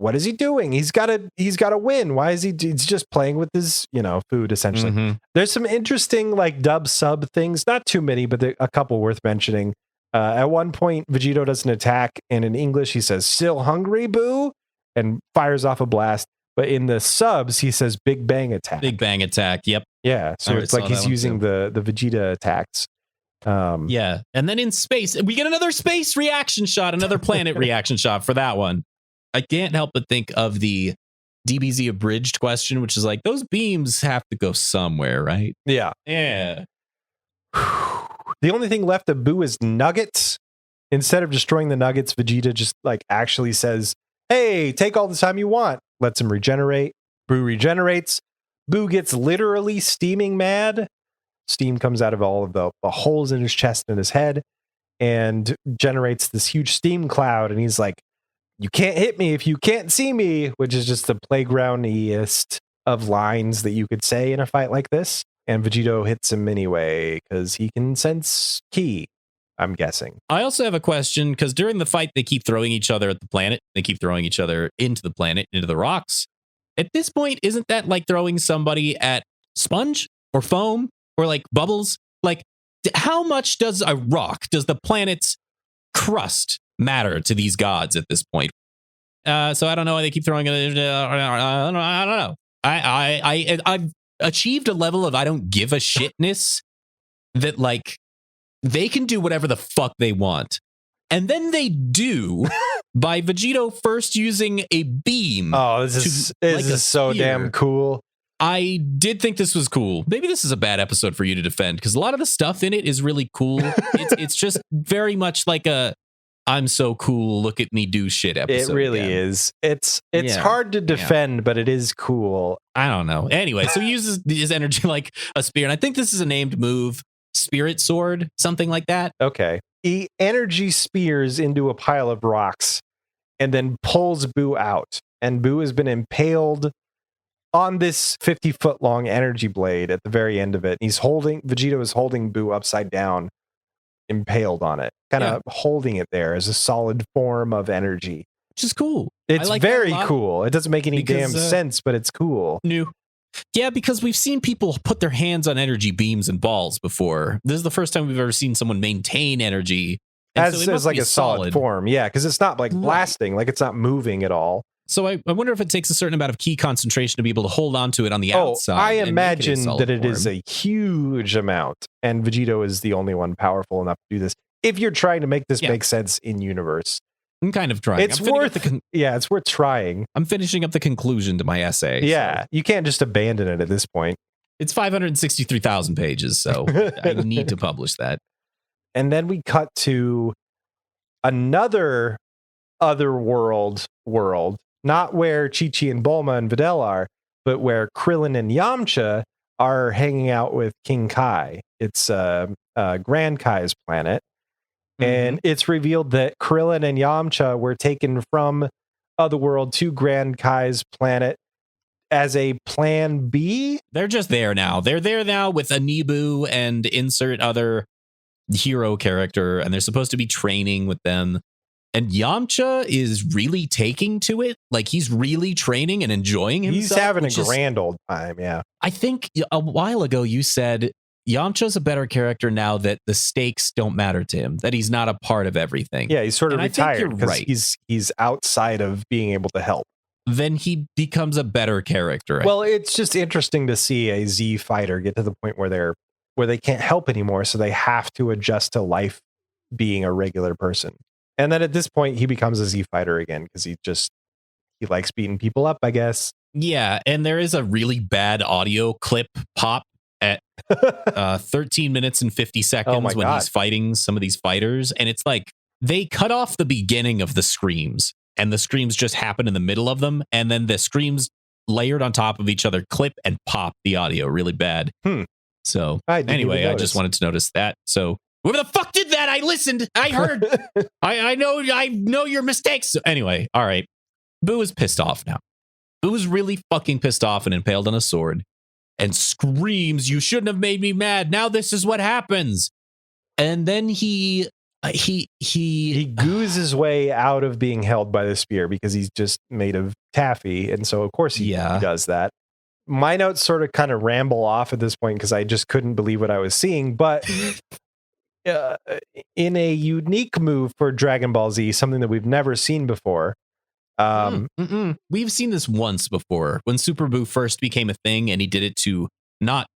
what is he doing? He's got to win. Why is he's just playing with his, food essentially. Mhm. There's some interesting like dub sub things, not too many, but a couple worth mentioning. At one point, Vegito does an attack, and in English, he says, "Still hungry, boo?" and fires off a blast. But in the subs, he says, "Big Bang Attack." Big Bang Attack. Yep. Yeah. So it's like he's using the Vegeta attacks. Yeah. And then in space, we get another space reaction shot, another planet reaction shot for that one. I can't help but think of the DBZ abridged question, which is like, those beams have to go somewhere, right? Yeah. Yeah. The only thing left of Boo is nuggets. Instead of destroying the nuggets, Vegeta just like actually says, "Hey, take all the time you want." Lets him regenerate. Boo regenerates. Boo gets literally steaming mad. Steam comes out of all of the holes in his chest and his head and generates this huge steam cloud. And he's like, "You can't hit me if you can't see me," which is just the playgroundiest of lines that you could say in a fight like this. And Vegito hits him anyway because he can sense ki, I'm guessing. I also have a question because during the fight, they keep throwing each other at the planet. They keep throwing each other into the planet, into the rocks. At this point, isn't that like throwing somebody at sponge or foam or like bubbles? Like, how much does the planet's crust matter to these gods at this point? So I don't know why they keep throwing it. I don't know. I've achieved a level of I don't give a shitness that like they can do whatever the fuck they want. And then they do by Vegito first using a beam. Oh, this is so damn cool. I did think this was cool. Maybe this is a bad episode for you to defend because a lot of the stuff in it is really cool. It's just very much like a "I'm so cool, look at me do shit" episode. It really is. It's hard to defend, but it is cool. I don't know. Anyway, so he uses his energy like a spear. And I think this is a named move, Spirit Sword, something like that. Okay. He energy spears into a pile of rocks and then pulls Boo out. And Boo has been impaled on this 50-foot long energy blade at the very end of it. Vegito is holding Boo upside down, impaled on it, kind of holding it there as a solid form of energy. Which is cool. It's like very cool. It doesn't make any damn sense, but it's cool. New. Yeah, because we've seen people put their hands on energy beams and balls before. This is the first time we've ever seen someone maintain energy. As like a solid form. Yeah, because it's not like blasting, like it's not moving at all. So I wonder if it takes a certain amount of key concentration to be able to hold on to it on the outside. I imagine that it is a huge amount, and Vegito is the only one powerful enough to do this. If you're trying to make this make sense in universe. I'm kind of trying. It's worth trying. I'm finishing up the conclusion to my essay. Yeah, so. You can't just abandon it at this point. It's 563,000 pages, so I need to publish that. And then we cut to another otherworld world, not where Chi-Chi and Bulma and Videl are, but where Krillin and Yamcha are hanging out with King Kai. It's Grand Kai's planet. And it's revealed that Krillin and Yamcha were taken from Otherworld to Grand Kai's planet as a plan B. They're just there now. They're there now with Anibu and insert other hero character, and they're supposed to be training with them. And Yamcha is really taking to it. Like he's really training and enjoying himself. He's having a grand old time, yeah. I think a while ago you said Yamcha's a better character now that the stakes don't matter to him, that he's not a part of everything. Yeah, he's sort of retired because right. he's outside of being able to help. Then he becomes a better character. Well, it's just interesting to see a Z fighter get to the point where they can't help anymore, so they have to adjust to life being a regular person. And then at this point, he becomes a Z fighter again because he likes beating people up, I guess. Yeah, and there is a really bad audio clip pop at 13 minutes and 50 seconds when he's fighting some of these fighters. And it's like they cut off the beginning of the screams and the screams just happen in the middle of them. And then the screams layered on top of each other clip and pop the audio really bad. So anyway, I just wanted to notice that. So whoever the fuck did that, I listened. I heard. I know your mistakes. So anyway, all right. Boo is pissed off now. Boo is really fucking pissed off and impaled on a sword and screams, "You shouldn't have made me mad. Now this is what happens." And then he He goos his way out of being held by the spear because he's just made of taffy, and so of course he does that. My notes sort of kind of ramble off at this point because I just couldn't believe what I was seeing, but in a unique move for Dragon Ball Z, something that we've never seen before. We've seen this once before when Super Buu first became a thing, and he did it to not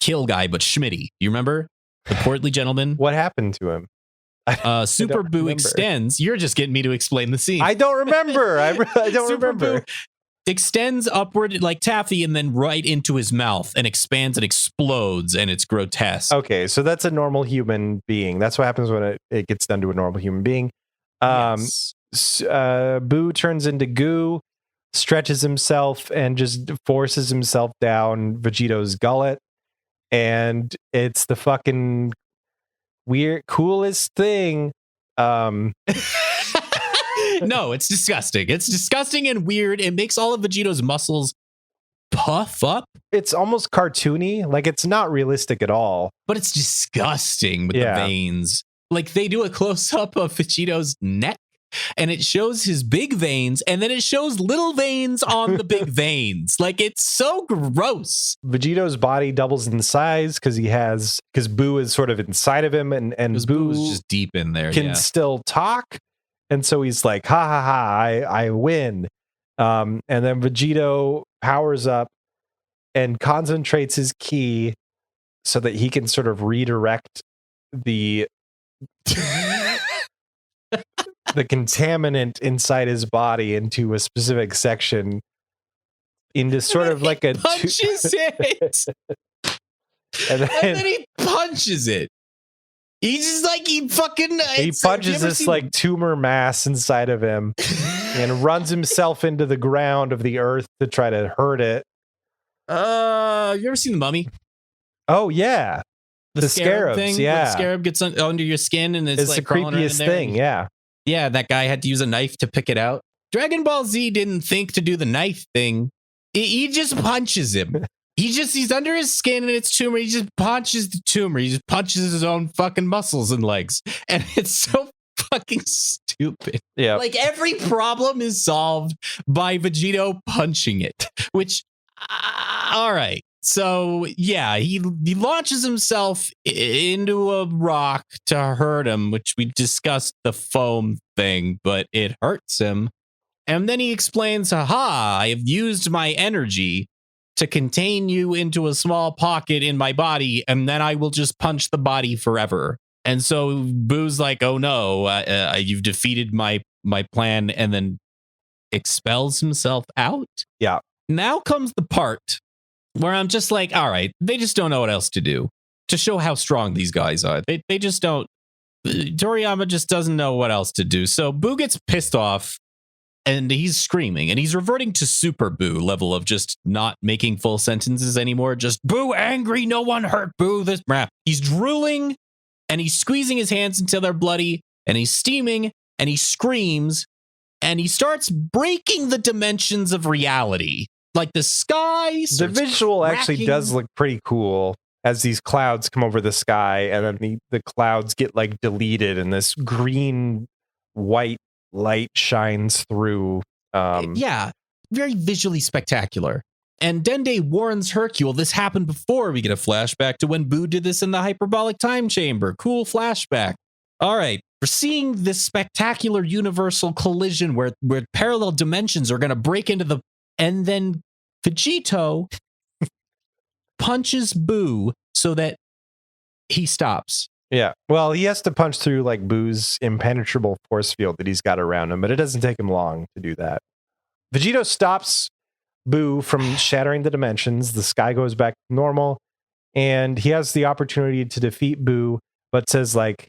Kill Guy but Schmitty. You remember the portly gentleman? What happened to him? Super Buu extends. You're just getting me to explain the scene. I don't remember. I don't remember. Buu extends upward like taffy and then right into his mouth and expands and explodes, and it's grotesque. Okay, so that's a normal human being. That's what happens when it gets done to a normal human being. Yes. Buu turns into goo, stretches himself, and just forces himself down Vegito's gullet. And it's the fucking weird, coolest thing. No, it's disgusting. It's disgusting and weird. It makes all of Vegito's muscles puff up. It's almost cartoony. Like, it's not realistic at all. But it's disgusting with the veins. Like, they do a close-up of Vegito's neck, and it shows his big veins, and then it shows little veins on the big veins. Like, it's so gross. Vegito's body doubles in size because Buu is sort of inside of him, and Buu is just deep in there. Can still talk, and so he's like, ha ha ha, I win. And then Vegito powers up and concentrates his ki so that he can sort of redirect the the contaminant inside his body into a specific section, into sort of like a punches it, and then he punches it. He's just like he punches this like tumor mass inside of him and runs himself into the ground of the earth to try to hurt it. You ever seen The Mummy? Oh yeah, the scarab thing. Yeah, the scarab gets under your skin and it's like the creepiest thing. Yeah, that guy had to use a knife to pick it out. Dragon Ball Z didn't think to do the knife thing. He just punches him. He's under his skin and it's tumor. He just punches the tumor. He just punches his own fucking muscles and legs. And it's so fucking stupid. Yeah. Like every problem is solved by Vegito punching it, which, all right. So yeah, he launches himself into a rock to hurt him, which we discussed the foam thing, but it hurts him. And then he explains, I have used my energy to contain you into a small pocket in my body, and then I will just punch the body forever. And so Buu's like, oh no, you've defeated my plan, and then expels himself out. Yeah. Now comes the part where I'm just like, all right, they just don't know what else to do to show how strong these guys are. They just don't. Toriyama just doesn't know what else to do. So Buu gets pissed off and he's screaming and he's reverting to Super Buu level of just not making full sentences anymore. Just Buu angry. No one hurt Buu. This rap. He's drooling and he's squeezing his hands until they're bloody and he's steaming and he screams and he starts breaking the dimensions of reality. Like the sky. The visual actually does look pretty cool as these clouds come over the sky and then the clouds get like deleted and this green white light shines through. Yeah, very visually spectacular. And Dende warns Hercule this happened before. We get a flashback to when Buu did this in the hyperbolic time chamber. Cool flashback. All right. We're seeing this spectacular universal collision where parallel dimensions are going to break into the... And then Vegito punches Buu so that he stops. Yeah. Well, he has to punch through like Buu's impenetrable force field that he's got around him, but it doesn't take him long to do that. Vegito stops Buu from shattering the dimensions. The sky goes back to normal, and he has the opportunity to defeat Buu, but says like,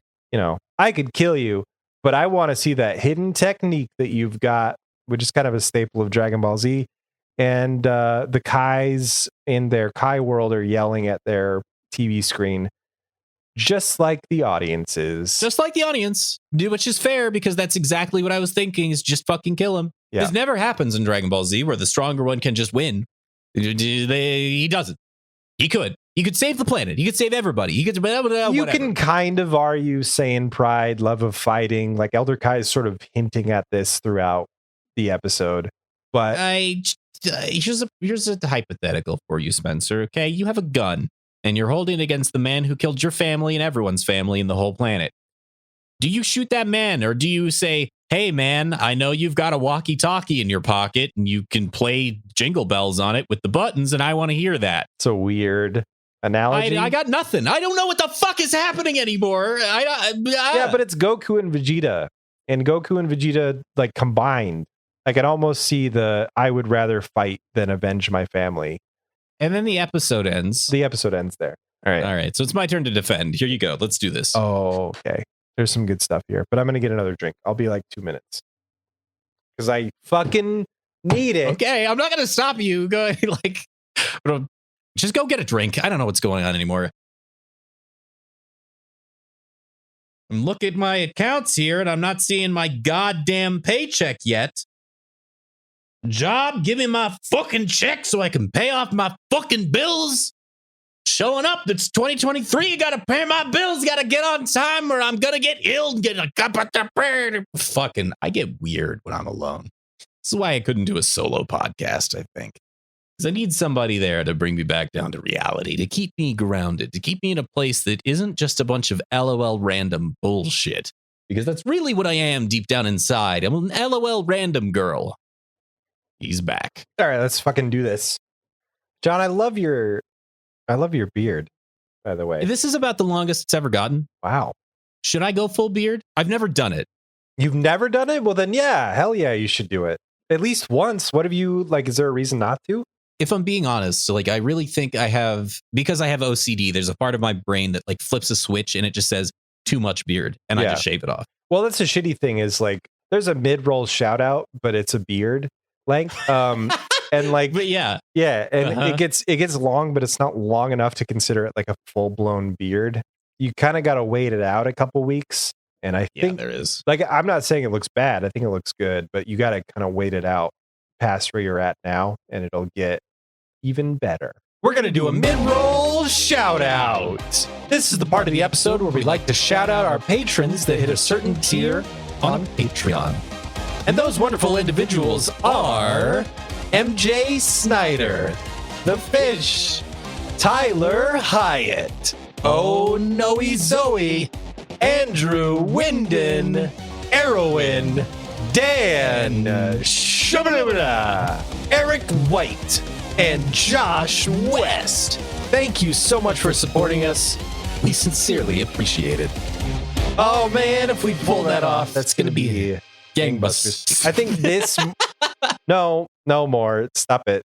I could kill you, but I want to see that hidden technique that you've got, which is kind of a staple of Dragon Ball Z. And the Kais in their Kai world are yelling at their TV screen, just like the audience is. Just like the audience, which is fair because that's exactly what I was thinking, is just fucking kill him. Yeah. This never happens in Dragon Ball Z where the stronger one can just win. He doesn't. He could. You could save the planet. You could save everybody. You could You can kind of argue Saiyan pride, love of fighting. Like Elder Kai is sort of hinting at this throughout the episode. But here's a hypothetical for you, Spencer. Okay, you have a gun and you're holding it against the man who killed your family and everyone's family in the whole planet. Do you shoot that man, or do you say, hey, man, I know you've got a walkie-talkie in your pocket and you can play Jingle Bells on it with the buttons, and I want to hear that? It's a weird analogy. I got nothing. I don't know what the fuck is happening anymore. Yeah, but it's Goku and Vegeta. And Goku and Vegeta, like, combined. I can almost see the I would rather fight than avenge my family. And then the episode ends. The episode ends there. All right. So it's my turn to defend. Here you go. Let's do this. Oh, okay. There's some good stuff here, but I'm going to get another drink. I'll be like 2 minutes because I fucking need it. Okay, I'm not going to stop you. Go just go get a drink. I don't know what's going on anymore. I'm looking at my accounts here, and I'm not seeing my goddamn paycheck yet. Job, give me my fucking check so I can pay off my fucking bills. Showing up, it's 2023. You gotta pay my bills. Gotta get on time, or I'm gonna get ill and get a cup of the fucking. I get weird when I'm alone. This is why I couldn't do a solo podcast. I think because I need somebody there to bring me back down to reality, to keep me grounded, to keep me in a place that isn't just a bunch of LOL random bullshit. Because that's really what I am deep down inside. I'm an LOL random girl. He's back. All right, let's fucking do this. John, I love your beard, by the way. This is about the longest it's ever gotten. Wow. Should I go full beard? I've never done it. You've never done it? Well, then, yeah, hell yeah, you should do it. At least once. What have you, like, is there a reason not to? If I'm being honest, so, like, I really think because I have OCD, there's a part of my brain that, like, flips a switch and it just says too much beard, and I just shave it off. Well, that's the shitty thing is, like, there's a mid-roll shout-out, but it's a beard length. And like, but yeah, and it gets long, but it's not long enough to consider it like a full blown beard. You kind of got to wait it out a couple weeks, and I think there is. Like, I'm not saying it looks bad. I think it looks good, but you got to kind of wait it out past where you're at now, and it'll get even better. We're gonna do a mid-roll shout out. This is the part of the episode where we like to shout out our patrons that hit a certain tier on Patreon, and those wonderful individuals are MJ Snyder, The Fish, Tyler Hyatt, Oh Noe Zoe, Andrew Winden, Erwin, Dan, Shabba, Eric White, and Josh West. Thank you so much for supporting us. We sincerely appreciate it. Oh man, if we pull that off, that's going to be gangbusters. I think this... No more. Stop it.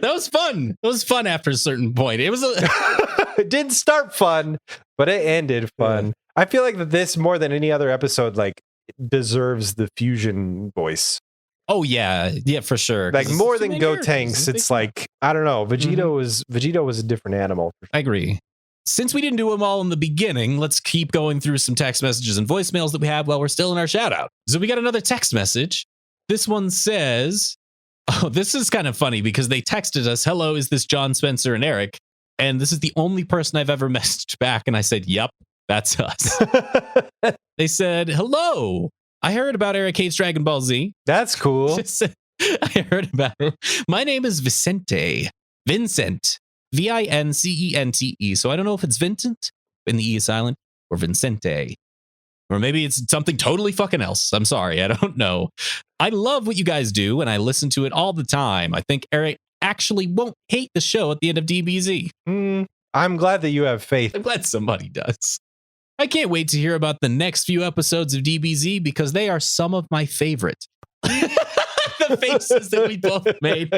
That was fun. It was fun after a certain point. It was It didn't start fun, but it ended fun. Yeah. I feel like that this, more than any other episode, like, deserves the fusion voice. Oh yeah, for sure. Like, more than Gotenks, it's like, I don't know. Vegito was a different animal. I agree. Since we didn't do them all in the beginning, let's keep going through some text messages and voicemails that we have while we're still in our shout out. So we got another text message. This one says, oh, this is kind of funny because they texted us, hello, is this John, Spencer, and Eric? And this is the only person I've ever messaged back. And I said, yep, that's us. They said, hello, I heard about Eric hates Dragon Ball Z. That's cool. I heard about it. My name is Vincente. Vincent. Vincente. So I don't know if it's Vincent in the E is silent or Vincente. Or maybe it's something totally fucking else. I'm sorry. I don't know. I love what you guys do, and I listen to it all the time. I think Eric actually won't hate the show at the end of DBZ. I'm glad that you have faith. I'm glad somebody does. I can't wait to hear about the next few episodes of DBZ because they are some of my favorite. The faces that we both made.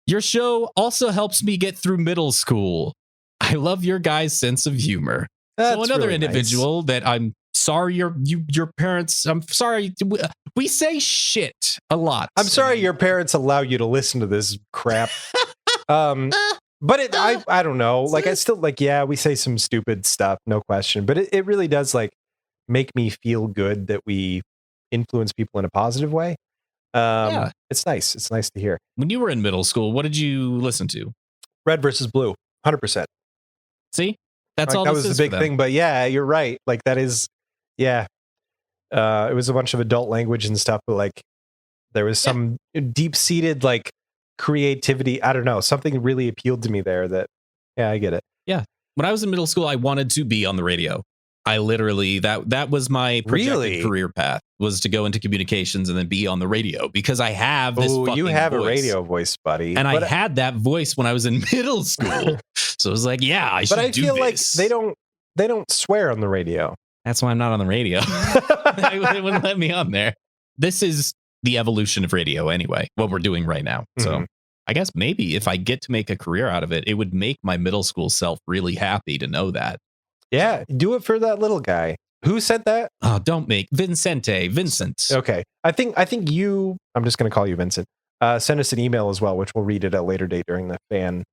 Your show also helps me get through middle school. I love your guys' sense of humor. That's so another really individual nice. That I'm sorry your parents, I'm sorry, we say shit a lot. I'm sorry your parents allow you to listen to this crap. But I don't know. Like, I still, like, yeah, we say some stupid stuff, no question. But it really does, like, make me feel good that we influence people in a positive way. It's nice. It's nice to hear. When you were in middle school, what did you listen to? Red versus blue, 100%. See, that's Like, all that this was is the for big them. thing. But yeah, you're right. Like that is, yeah. It was a bunch of adult language and stuff, but like there was some deep-seated like creativity. I don't know. Something really appealed to me there. That yeah, I get it. Yeah. When I was in middle school, I wanted to be on the radio. I literally that was my projected Really? career path, was to go into communications and then be on the radio, because I have this Oh, fucking you have voice. a radio voice, buddy. And but I had that voice when I was in middle school. So I was like, yeah, I should but I do feel this. like they don't swear on the radio. That's why I'm not on the radio. They wouldn't let me on there. This is the evolution of radio anyway, what we're doing right now. So Mhm. I guess maybe if I get to make a career out of it, it would make my middle school self really happy to know that. Yeah, do it for that little guy. Who said that? Oh, don't make Vincent. Okay. I think you, I'm just going to call you Vincent. Send us an email as well, which we'll read at a later date during the fan.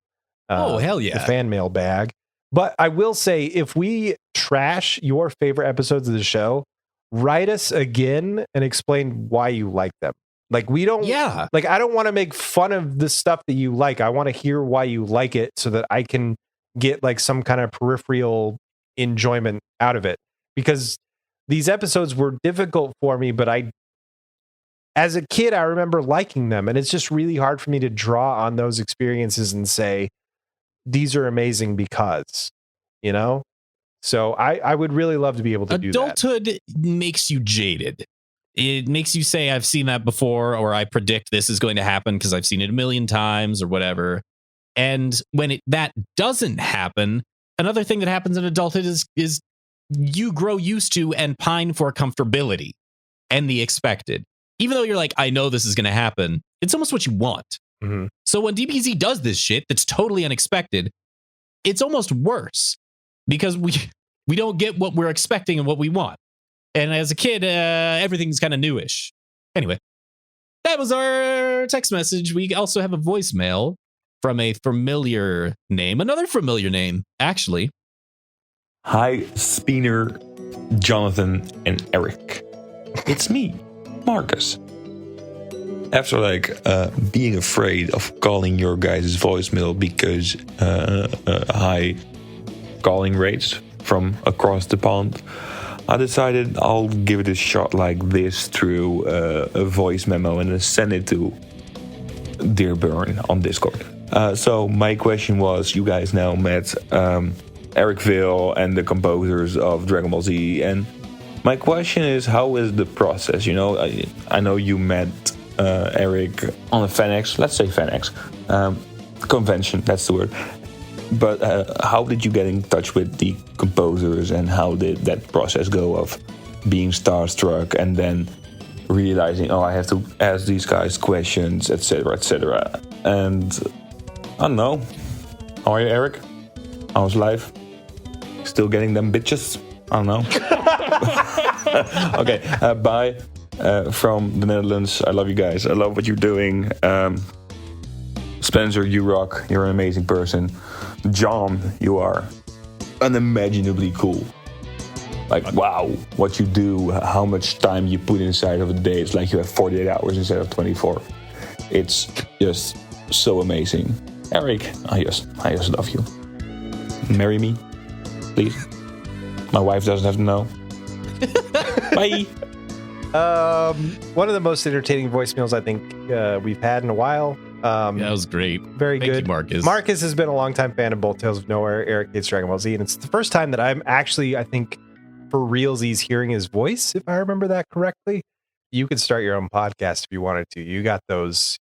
Oh, hell yeah. The fan mail bag. But I will say, if we trash your favorite episodes of the show, write us again and explain why you like them. Like we don't, Yeah. like I don't want to make fun of the stuff that you like. I want to hear why you like it so that I can get like some kind of peripheral enjoyment out of it. Because these episodes were difficult for me, but as a kid, I remember liking them. And it's just really hard for me to draw on those experiences and say, these are amazing because, you know? So I would really love to be able to do that. Adulthood makes you jaded. It makes you say, I've seen that before, or I predict this is going to happen because I've seen it a million times or whatever. And when that doesn't happen, another thing that happens in adulthood is you grow used to and pine for comfortability and the expected. Even though you're like, I know this is going to happen, it's almost what you want. Mhm. So when DBZ does this shit that's totally unexpected, it's almost worse because we don't get what we're expecting and what we want. And as a kid, everything's kind of newish. Anyway, that was our text message. We also have a voicemail from a familiar name, another familiar name, actually. Hi, Speener, Jonathan, and Eric. It's me, Marcus. After being afraid of calling your guys' voicemail because high calling rates from across the pond, I decided I'll give it a shot like this through a voice memo and send it to Dear Burn on Discord. So my question was, you guys now met Eric Vale and the composers of Dragon Ball Z, and my question is, how is the process? You know, I know you met Eric on a FanX, let's say FanX convention, that's the word. But how did you get in touch with the composers, and how did that process go of being starstruck and then realizing, oh, I have to ask these guys questions, etc., etc.? And I don't know. How are you, Eric? How's life? Still getting them bitches? I don't know. Okay, bye from the Netherlands. I love you guys. I love what you're doing. Spencer, you rock. You're an amazing person. John, you are unimaginably cool. Like, wow, what you do, how much time you put inside of a day. It's like you have 48 hours instead of 24. It's just so amazing. Eric, I just love you. Marry me, please. My wife doesn't have to know. Bye. One of the most entertaining voicemails I think we've had in a while. Yeah, that was great. Very Thank good. you, Marcus. Marcus has been a longtime fan of both Tales of Nowhere, Eric hates Dragon Ball Z, and it's the first time that I'm actually, I think, for realsies hearing his voice, if I remember that correctly. You could start your own podcast if you wanted to. You got those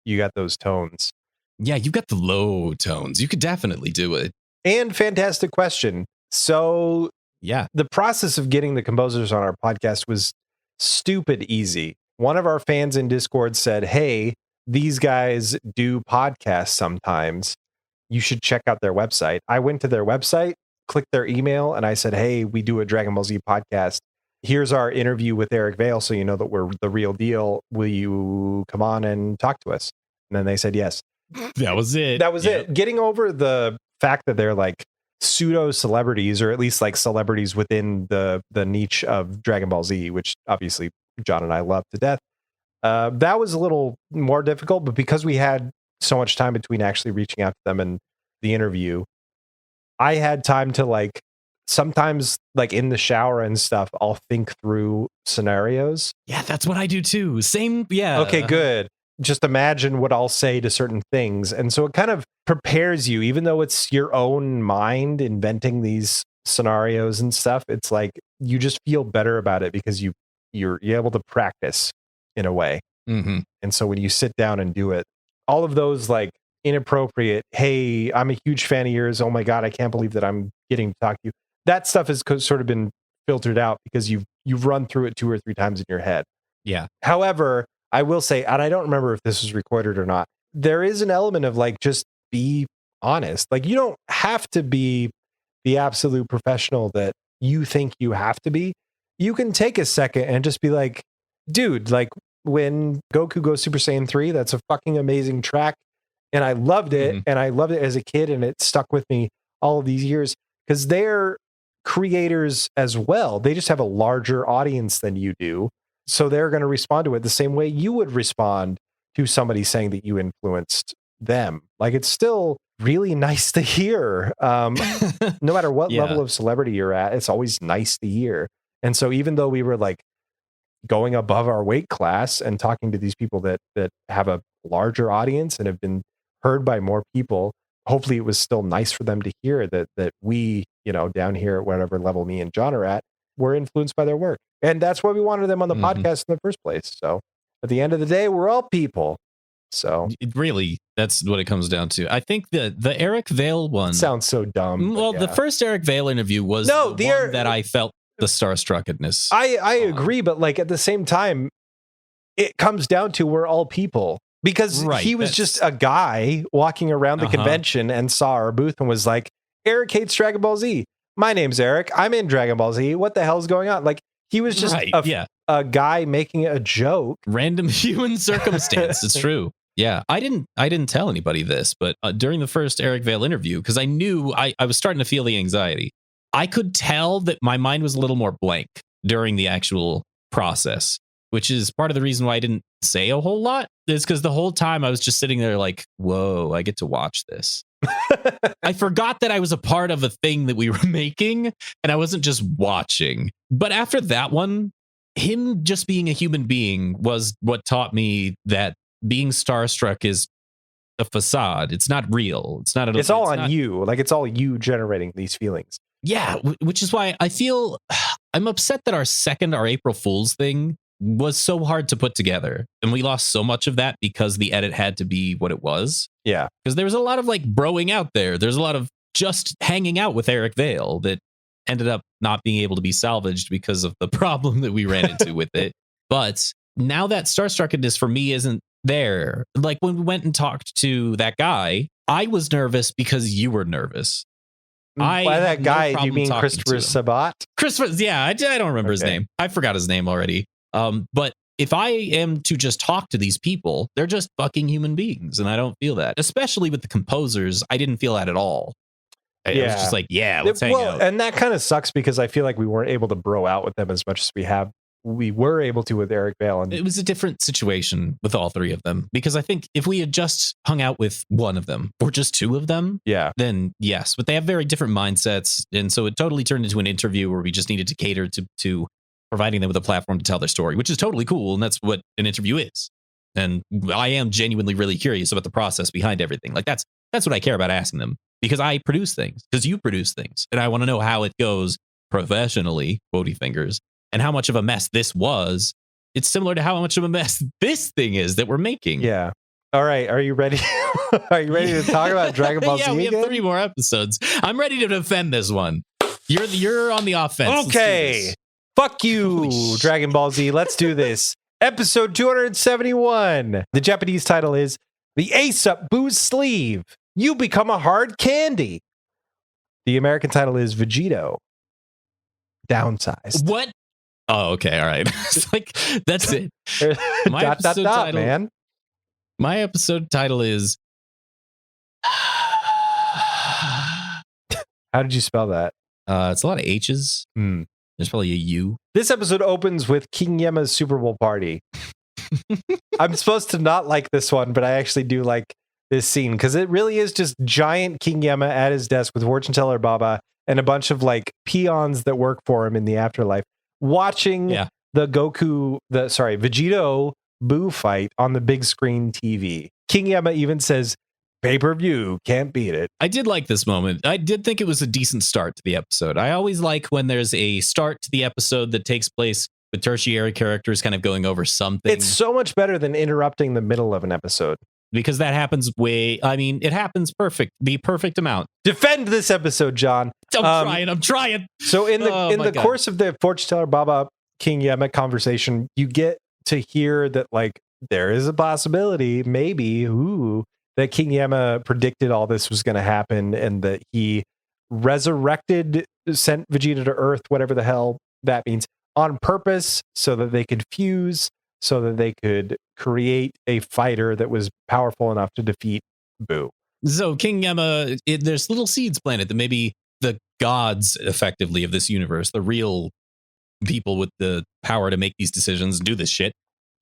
tones. Yeah, you've got the low tones. You could definitely do it. And fantastic question. So Yeah. the process of getting the composers on our podcast was stupid easy. One of our fans in Discord said, hey, these guys do podcasts sometimes. You should check out their website. I went to their website, clicked their email, and I said, hey, we do a Dragon Ball Z podcast. Here's our interview with Eric Vale, so you know that we're the real deal. Will you come on and talk to us? And then they said yes. That was it. That was it. Getting over the fact that they're like pseudo celebrities, or at least like celebrities within the niche of Dragon Ball Z, which obviously John and I love to death. That was a little more difficult, but because we had so much time between actually reaching out to them and the interview, I had time to like, sometimes like in the shower and stuff, I'll think through scenarios. Yeah, that's what I do too. Same. Yeah. Okay, good. Just imagine what I'll say to certain things. And so it kind of prepares you, even though it's your own mind inventing these scenarios and stuff. It's like you just feel better about it because you're able to practice in a way. Mm-hmm. And so when you sit down and do it, all of those like inappropriate, hey, I'm a huge fan of yours. Oh my God, I can't believe that I'm getting to talk to you. That stuff has sort of been filtered out because you've run through it 2 or 3 times in your head. Yeah. However, I will say, and I don't remember if this was recorded or not, there is an element of like, just be honest. Like, you don't have to be the absolute professional that you think you have to be. You can take a second and just be like, dude, like when Goku goes Super Saiyan 3, that's a fucking amazing track. And I loved it. Mm-hmm. And I loved it as a kid. And it stuck with me all of these years because they're creators as well. They just have a larger audience than you do. So they're going to respond to it the same way you would respond to somebody saying that you influenced them. Like, it's still really nice to hear. No matter what level of celebrity you're at, it's always nice to hear. And so even though we were like going above our weight class and talking to these people that have a larger audience and have been heard by more people, hopefully it was still nice for them to hear that we, down here at whatever level me and John are at, were influenced by their work. And that's why we wanted them on the podcast in the first place. So at the end of the day, we're all people. So really, that's what it comes down to. I think the Eric Vale one sounds so dumb. Well, the first Eric Vale interview was the one that I felt the starstruckedness. I agree, but like at the same time, it comes down to we're all people. Because he was just a guy walking around the convention and saw our booth and was like, Eric hates Dragon Ball Z. My name's Eric. I'm in Dragon Ball Z. What the hell's going on? Like, he was just a guy making a joke. Random human circumstance. It's true. Yeah. I didn't tell anybody this, but during the first Eric Vale interview, because I knew I was starting to feel the anxiety, I could tell that my mind was a little more blank during the actual process, which is part of the reason why I didn't say a whole lot. Is because the whole time I was just sitting there like, whoa, I get to watch this. I forgot that I was a part of a thing that we were making and I wasn't just watching. But after that one, him just being a human being was what taught me that being starstruck is a facade. It's not real. It's not. It's all on you. Like, it's all you generating these feelings. Yeah, which is why I feel I'm upset that our April Fool's thing was so hard to put together. And we lost so much of that because the edit had to be what it was. Yeah. Because there was a lot of like broing out there. There's a lot of just hanging out with Eric Vale that ended up not being able to be salvaged because of the problem that we ran into with it. But now that starstruckedness for me isn't there. Like when we went and talked to that guy, I was nervous because you were nervous. By that guy, do you mean Christopher Sabat? Christopher, yeah, I don't remember his name. I forgot his name already. But if I am to just talk to these people, they're just fucking human beings, and I don't feel that. Especially with the composers, I didn't feel that at all. It was just like, let's hang out. And that kind of sucks because I feel like we weren't able to bro out with them as much as we were able to with Eric Vale. And it was a different situation with all 3 of them, because I think if we had just hung out with one of them or just 2 of them, then yes, but they have very different mindsets. And so it totally turned into an interview where we just needed to cater to providing them with a platform to tell their story, which is totally cool. And that's what an interview is. And I am genuinely really curious about the process behind everything. Like that's what I care about asking them, because I produce things, because you produce things. And I want to know how it goes professionally, quotey fingers, and how much of a mess this was. It's similar to how much of a mess this thing is that we're making. Yeah. All right. Are you ready? Are you ready to talk about Dragon Ball Z? Yeah, we again? have 3 more episodes. I'm ready to defend this one. You're on the offense. Okay. Fuck you, Dragon Ball Z. Let's do this. Episode 271. The Japanese title is The Ace Up Boo's Sleeve. You become a hard candy. The American title is Vegito. Downsized. What? Oh, okay. All right. It's like, that's it. My episode title, man. My episode title is How did you spell that? It's a lot of H's. There's probably a U. This episode opens with King Yema's Super Bowl party. I'm supposed to not like this one, but I actually do like this scene, because it really is just giant King Yemma at his desk with fortune teller Baba and a bunch of like peons that work for him in the afterlife, watching the Vegito Boo fight on the big screen TV. King Yemma even says, pay-per-view, can't beat it. I did like this moment. I did think it was a decent start to the episode. I always like when there's a start to the episode that takes place with tertiary characters kind of going over something. It's so much better than interrupting the middle of an episode. Because that happens it happens the perfect amount. Defend this episode, John. I'm trying. So in the course of the fortune teller Baba King Yemma conversation, you get to hear that like there is a possibility, maybe, that King Yemma predicted all this was going to happen, and that he sent Vegeta to Earth, whatever the hell that means, on purpose, so that they could fuse, so that they could create a fighter that was powerful enough to defeat Boo. So King Yemma, there's little seeds planted that maybe the gods, effectively, of this universe, the real people with the power to make these decisions and do this shit,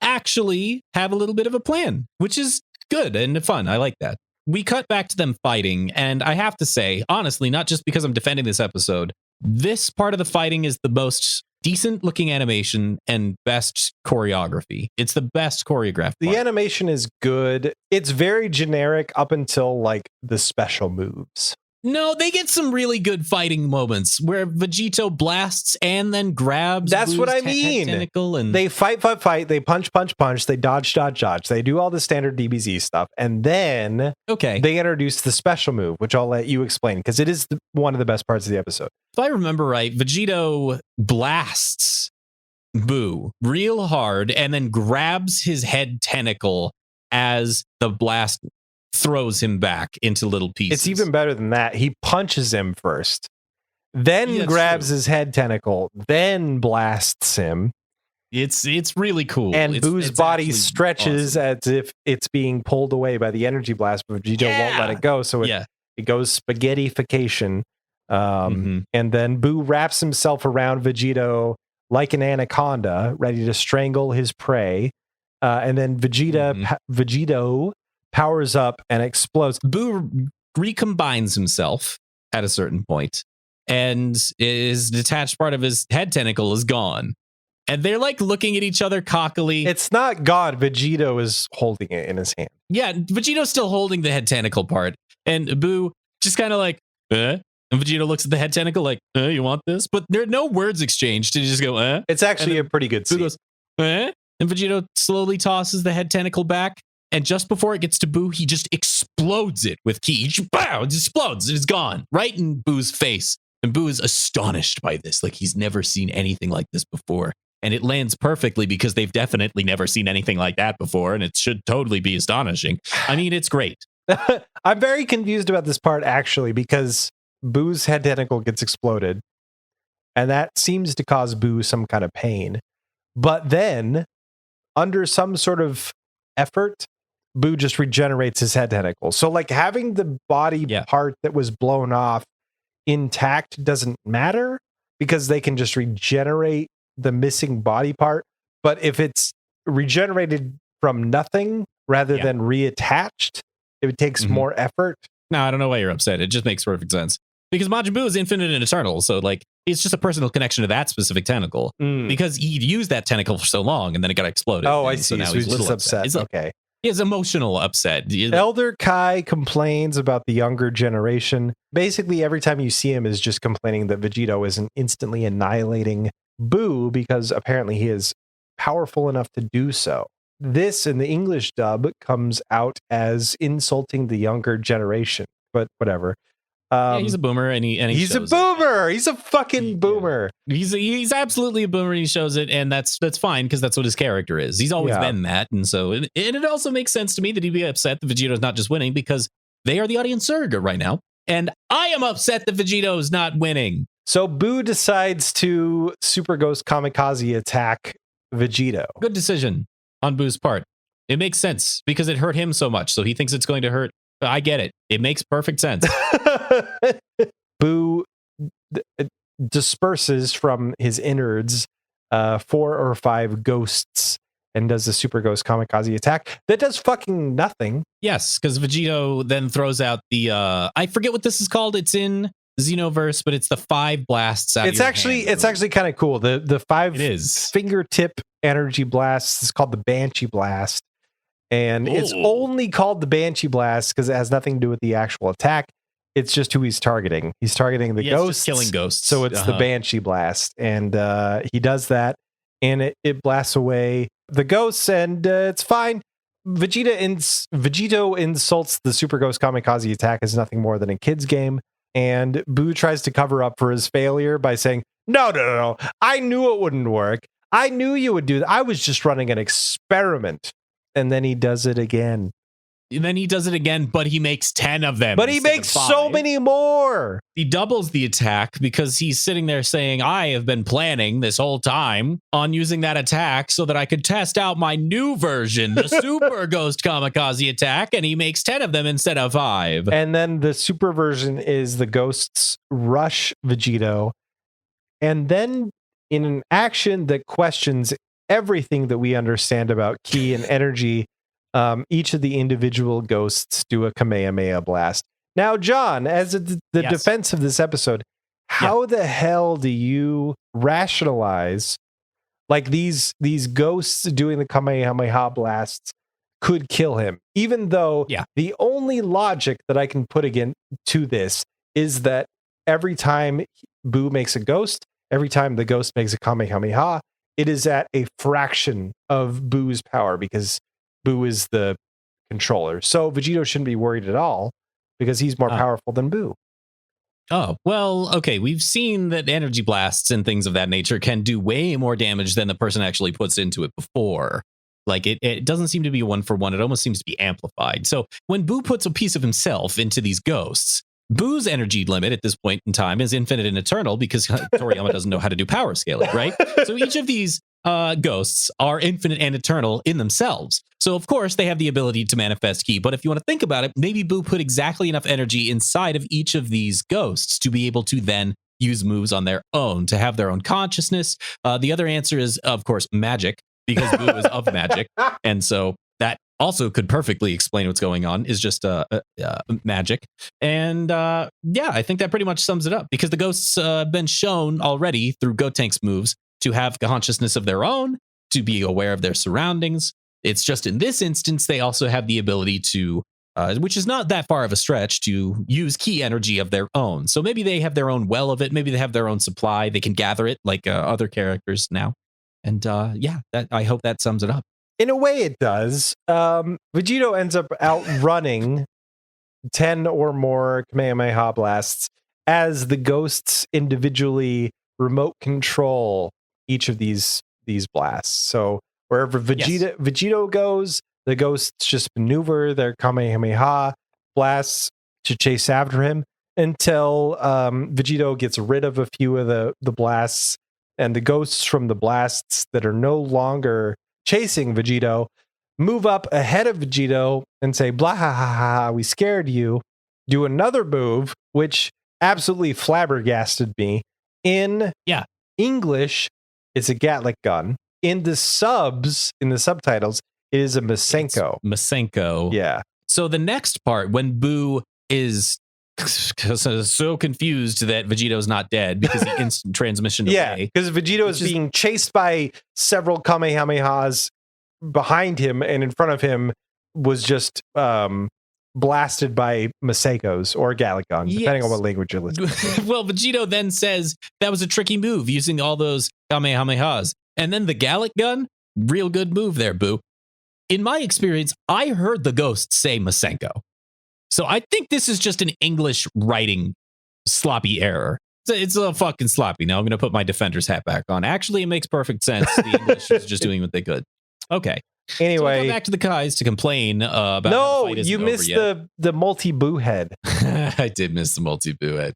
actually have a little bit of a plan, which is good and fun. I like that. We cut back to them fighting, and I have to say, honestly, not just because I'm defending this episode, this part of the fighting is the most decent looking animation and best choreography. It's the best choreographed part. The animation is good. It's very generic up until like the special moves. No, they get some really good fighting moments where Vegito blasts and then grabs. That's Boo's what I mean. Tentacle and they fight. They punch. They dodge. They do all the standard DBZ stuff, and then they introduce the special move, which I'll let you explain because it is one of the best parts of the episode. If I remember right, Vegito blasts Boo real hard and then grabs his head tentacle as the blast throws him back into little pieces. It's even better than that. He punches him first, then grabs his head tentacle, then blasts him. It's really cool. And Boo's body stretches as if it's being pulled away by the energy blast, but Vegito won't let it go. So it goes spaghettification. And then Boo wraps himself around Vegito like an anaconda, ready to strangle his prey. And then Vegito powers up and explodes. Boo recombines himself at a certain point, and his detached part of his head tentacle is gone. And they're like looking at each other cockily. It's not gone. Vegito is holding it in his hand. Yeah, Vegito's still holding the head tentacle part. And Boo just kind of like, And Vegito looks at the head tentacle like, you want this? But there are no words exchanged. He just go, It's actually a pretty good scene. Boo goes, And Vegito slowly tosses the head tentacle back. And just before it gets to Boo, he just explodes it with ki. Bow! It explodes. It's gone right in Boo's face. And Boo is astonished by this. Like he's never seen anything like this before. And it lands perfectly because they've definitely never seen anything like that before. And it should totally be astonishing. I mean, it's great. I'm very confused about this part, actually, because Boo's head tentacle gets exploded. And that seems to cause Boo some kind of pain. But then, under some sort of effort, Boo just regenerates his head tentacle. So like having the body part that was blown off intact doesn't matter because they can just regenerate the missing body part. But if it's regenerated from nothing rather than reattached, it takes more effort. No, I don't know why you're upset. It just makes perfect sense. Because Majin Buu is infinite and eternal. So like it's just a personal connection to that specific tentacle. Because he'd used that tentacle for so long and then it got exploded. Oh, I see. So now he's a little upset. Okay. He emotional upset. Elder Kai complains about the younger generation. Basically, every time you see him is just complaining that Vegito isn't instantly annihilating Boo because apparently he is powerful enough to do so. This in the English dub comes out as insulting the younger generation, but whatever. He's a boomer, and he's a boomer. He's a fucking boomer. He's absolutely a boomer, and he shows it, and that's fine because that's what his character is. He's always been that, and so it also makes sense to me that he'd be upset that Vegeto's not just winning because they are the audience surrogate right now, and I am upset that Vegeto's not winning. So Boo decides to Super Ghost Kamikaze attack Vegito. Good decision on Boo's part. It makes sense because it hurt him so much, so he thinks it's going to hurt. I get it. It makes perfect sense. Boo disperses from his innards 4 or 5 ghosts and does the Super Ghost Kamikaze attack that does fucking nothing. Yes, because Vegito then throws out the I forget what this is called. It's in Xenoverse, but it's the 5 blasts out. It's actually kind of cool. The 5 fingertip energy blasts is called the Banshee Blast, and it's only called the Banshee Blast because it has nothing to do with the actual attack. It's just who he's targeting. He's targeting the ghosts, killing ghosts. So it's the Banshee Blast, and he does that, and it blasts away the ghosts, and it's fine. Vegito insults the Super Ghost Kamikaze attack as nothing more than a kid's game, and Boo tries to cover up for his failure by saying, No. I knew it wouldn't work. I knew you would do that. I was just running an experiment. And then he does it again. But he makes 10 of them. But he makes so many more. He doubles the attack because he's sitting there saying, I have been planning this whole time on using that attack so that I could test out my new version, the Super Ghost Kamikaze attack, and he makes 10 of them instead of 5. And then the super version is the ghosts rush Vegito. And then in an action that questions everything that we understand about ki and energy, each of the individual ghosts do a Kamehameha blast. Now, John, as the defense of this episode, how the hell do you rationalize like these ghosts doing the Kamehameha blasts could kill him? Even though the only logic that I can put again to this is that every time Boo makes a ghost, every time the ghost makes a Kamehameha, it is at a fraction of Boo's power because Boo is the controller. So Vegito shouldn't be worried at all because he's more powerful than Boo. Oh, well, okay. We've seen that energy blasts and things of that nature can do way more damage than the person actually puts into it before. Like it doesn't seem to be 1-for-1. It almost seems to be amplified. So when Boo puts a piece of himself into these ghosts, Boo's energy limit at this point in time is infinite and eternal because Toriyama doesn't know how to do power scaling, right? So each of these ghosts are infinite and eternal in themselves. So, of course, they have the ability to manifest ki. But if you want to think about it, maybe Boo put exactly enough energy inside of each of these ghosts to be able to then use moves on their own, to have their own consciousness. The other answer is, of course, magic, because Boo is of magic. And so that also could perfectly explain what's going on, is just magic. And I think that pretty much sums it up, because the ghosts have been shown already through Gotenk's moves to have consciousness of their own, to be aware of their surroundings. It's just in this instance, they also have the ability to, which is not that far of a stretch, to use ki energy of their own. So maybe they have their own well of it. Maybe they have their own supply. They can gather it like other characters now. And I hope that sums it up. In a way, it does. Vegito ends up outrunning 10 or more Kamehameha blasts as the ghosts individually remote control each of these blasts. So wherever Vegito goes, the ghosts just maneuver their Kamehameha blasts to chase after him until Vegito gets rid of a few of the blasts, and the ghosts from the blasts that are no longer chasing Vegito move up ahead of Vegito and say, blah, ha, ha, ha, we scared you. Do another move, which absolutely flabbergasted me. In English, it's a Gatlic gun. In the subtitles, it is a Masenko. Masenko. Yeah. So the next part, when Boo is so confused that Vegito's not dead because he instant transmission away. Yeah, because Vegito is being chased by several Kamehamehas behind him, and in front of him was just blasted by Masenkos or Gatlic gun, depending on what language you're listening to. Well, Vegito then says that was a tricky move using all those Kamehamehas. And then the Gatlic gun, real good move there, Boo. In my experience, I heard the ghost say Masenko. So I think this is just an English writing sloppy error. It's a little fucking sloppy. Now I'm going to put my defender's hat back on. Actually, it makes perfect sense. The English is just doing what they could. Okay. Anyway, so we go back to the Kais to complain about no, how the fight isn't you missed the multi-boo head. I did miss the multi-boo head.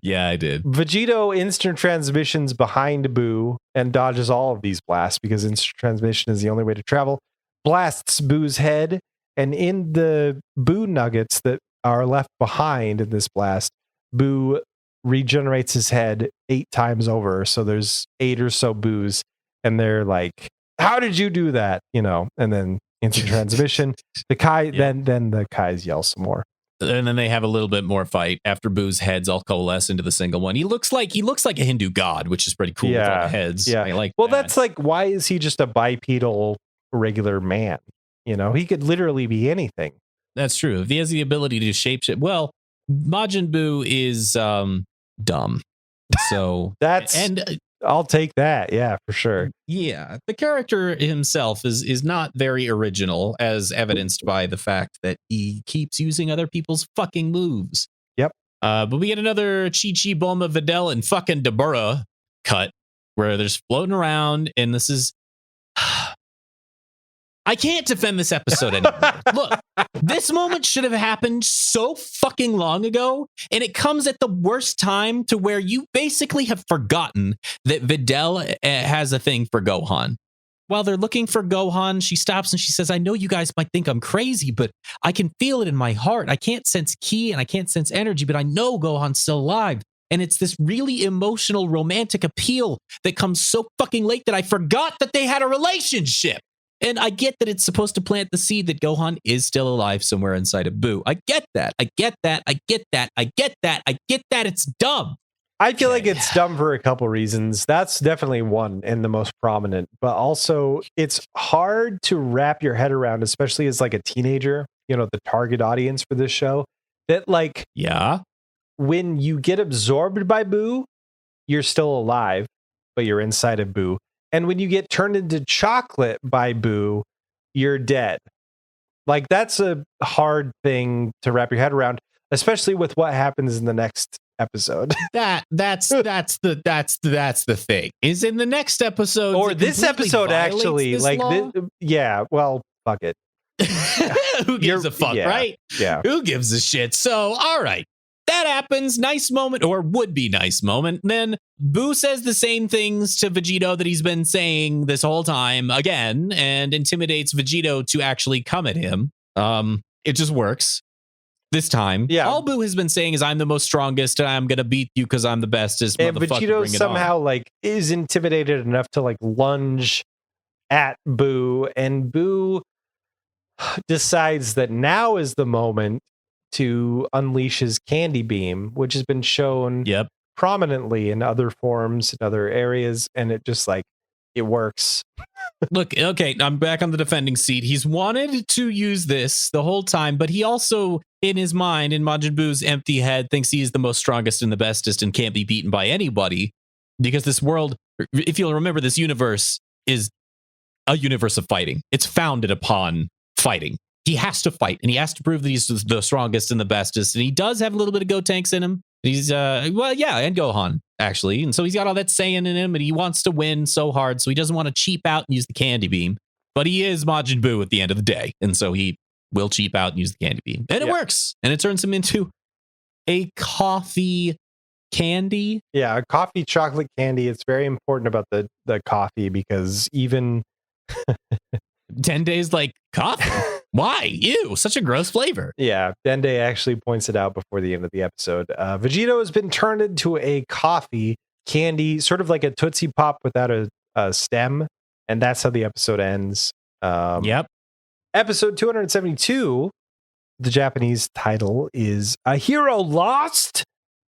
Yeah, I did. Vegito instant transmissions behind Boo and dodges all of these blasts because instant transmission is the only way to travel. Blasts Boo's head, and in the Boo nuggets that are left behind in this blast, Boo regenerates his head 8 times over. So there's 8 or so Boos, and they're like how did you do that? And then instant transmission. The Kai, then the Kais yell some more. And then they have a little bit more fight after Boo's heads all coalesce into the single one. He looks like a Hindu god, which is pretty cool with all the heads. Yeah. I like well, that. that's like, why is he just a bipedal regular man? He could literally be anything. That's true. If he has the ability to shapeshift, well, Majin Buu is dumb. So I'll take that. Yeah, for sure. Yeah, the character himself is not very original, as evidenced by the fact that he keeps using other people's fucking moves. Yep. But we get another Chi-Chi, Bulma, Videl, and fucking Dabura cut where they're just floating around, and this is... I can't defend this episode anymore. Look, this moment should have happened so fucking long ago, and it comes at the worst time to where you basically have forgotten that Videl has a thing for Gohan. While they're looking for Gohan, she stops and she says, I know you guys might think I'm crazy, but I can feel it in my heart. I can't sense ki and I can't sense energy, but I know Gohan's still alive. And it's this really emotional, romantic appeal that comes so fucking late that I forgot that they had a relationship. And I get that it's supposed to plant the seed that Gohan is still alive somewhere inside of Buu. I get that. I get that. I get that. I get that. I get that. It's dumb. I feel like it's dumb for a couple reasons. That's definitely one and the most prominent. But also, it's hard to wrap your head around, especially as like a teenager, the target audience for this show, that like, when you get absorbed by Buu, you're still alive, but you're inside of Buu. And when you get turned into chocolate by Buu, you're dead. Like, that's a hard thing to wrap your head around, especially with what happens in the next episode. That's the thing. Is in the next episode, or this episode actually, like, well, fuck it. Who gives a fuck, right? Yeah. Who gives a shit? So, all right. That happens. Nice moment, or would be nice moment. Then Buu says the same things to Vegito that he's been saying this whole time again, and intimidates Vegito to actually come at him. It just works this time. Yeah. All Buu has been saying is, I'm the most strongest, and I'm gonna beat you because I'm the bestest. And Vegito somehow like is intimidated enough to like lunge at Buu, and Buu decides that now is the moment to unleash his candy beam, which has been shown prominently in other forms, in other areas, and it just like, it works. Look, okay, I'm back on the defending seat. He's wanted to use this the whole time, but he also, in his mind, in Majin Buu's empty head, thinks he is the most strongest and the bestest and can't be beaten by anybody, because this world, if you'll remember, this universe is a universe of fighting. It's founded upon fighting. He has to fight, and he has to prove that he's the strongest and the bestest. And he does have a little bit of Gotenks in him. He's, and Gohan, actually. And so he's got all that Saiyan in him, and he wants to win so hard, so he doesn't want to cheap out and use the candy beam. But he is Majin Buu at the end of the day, and so he will cheap out and use the candy beam. And it works, and it turns him into a coffee candy. Yeah, a coffee chocolate candy. It's very important about the coffee, because even... 10 days like coffee? Why? Ew, such a gross flavor. Yeah, Dende actually points it out before the end of the episode. Vegito has been turned into a coffee candy, sort of like a Tootsie Pop without a stem, and that's how the episode ends. Episode 272, the Japanese title is A Hero Lost,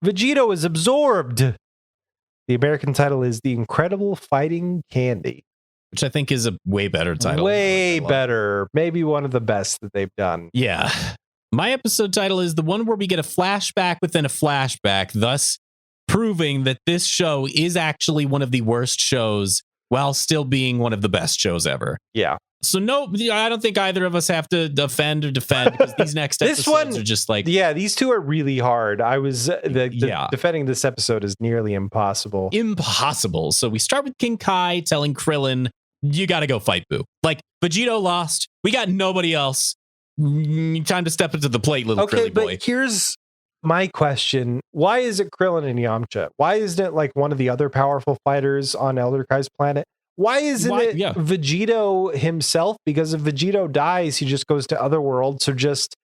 Vegito is Absorbed. The American title is The Incredible Fighting Candy, which I think is a way better title. Way better. Maybe one of the best that they've done. Yeah. My episode title is the one where we get a flashback within a flashback, thus proving that this show is actually one of the worst shows while still being one of the best shows ever. Yeah. So no, I don't think either of us have to defend or defend, because these next episodes are just like... Yeah, these two are really hard. Defending this episode is nearly impossible. Impossible. So we start with King Kai telling Krillin, you got to go fight Buu. Like, Vegito lost. We got nobody else. Time to step into the plate, little Krilly boy. But here's my question. Why is it Krillin and Yamcha? Why isn't it like one of the other powerful fighters on Elder Kai's planet? Why isn't it Vegito himself? Because if Vegito dies, he just goes to Otherworld. So just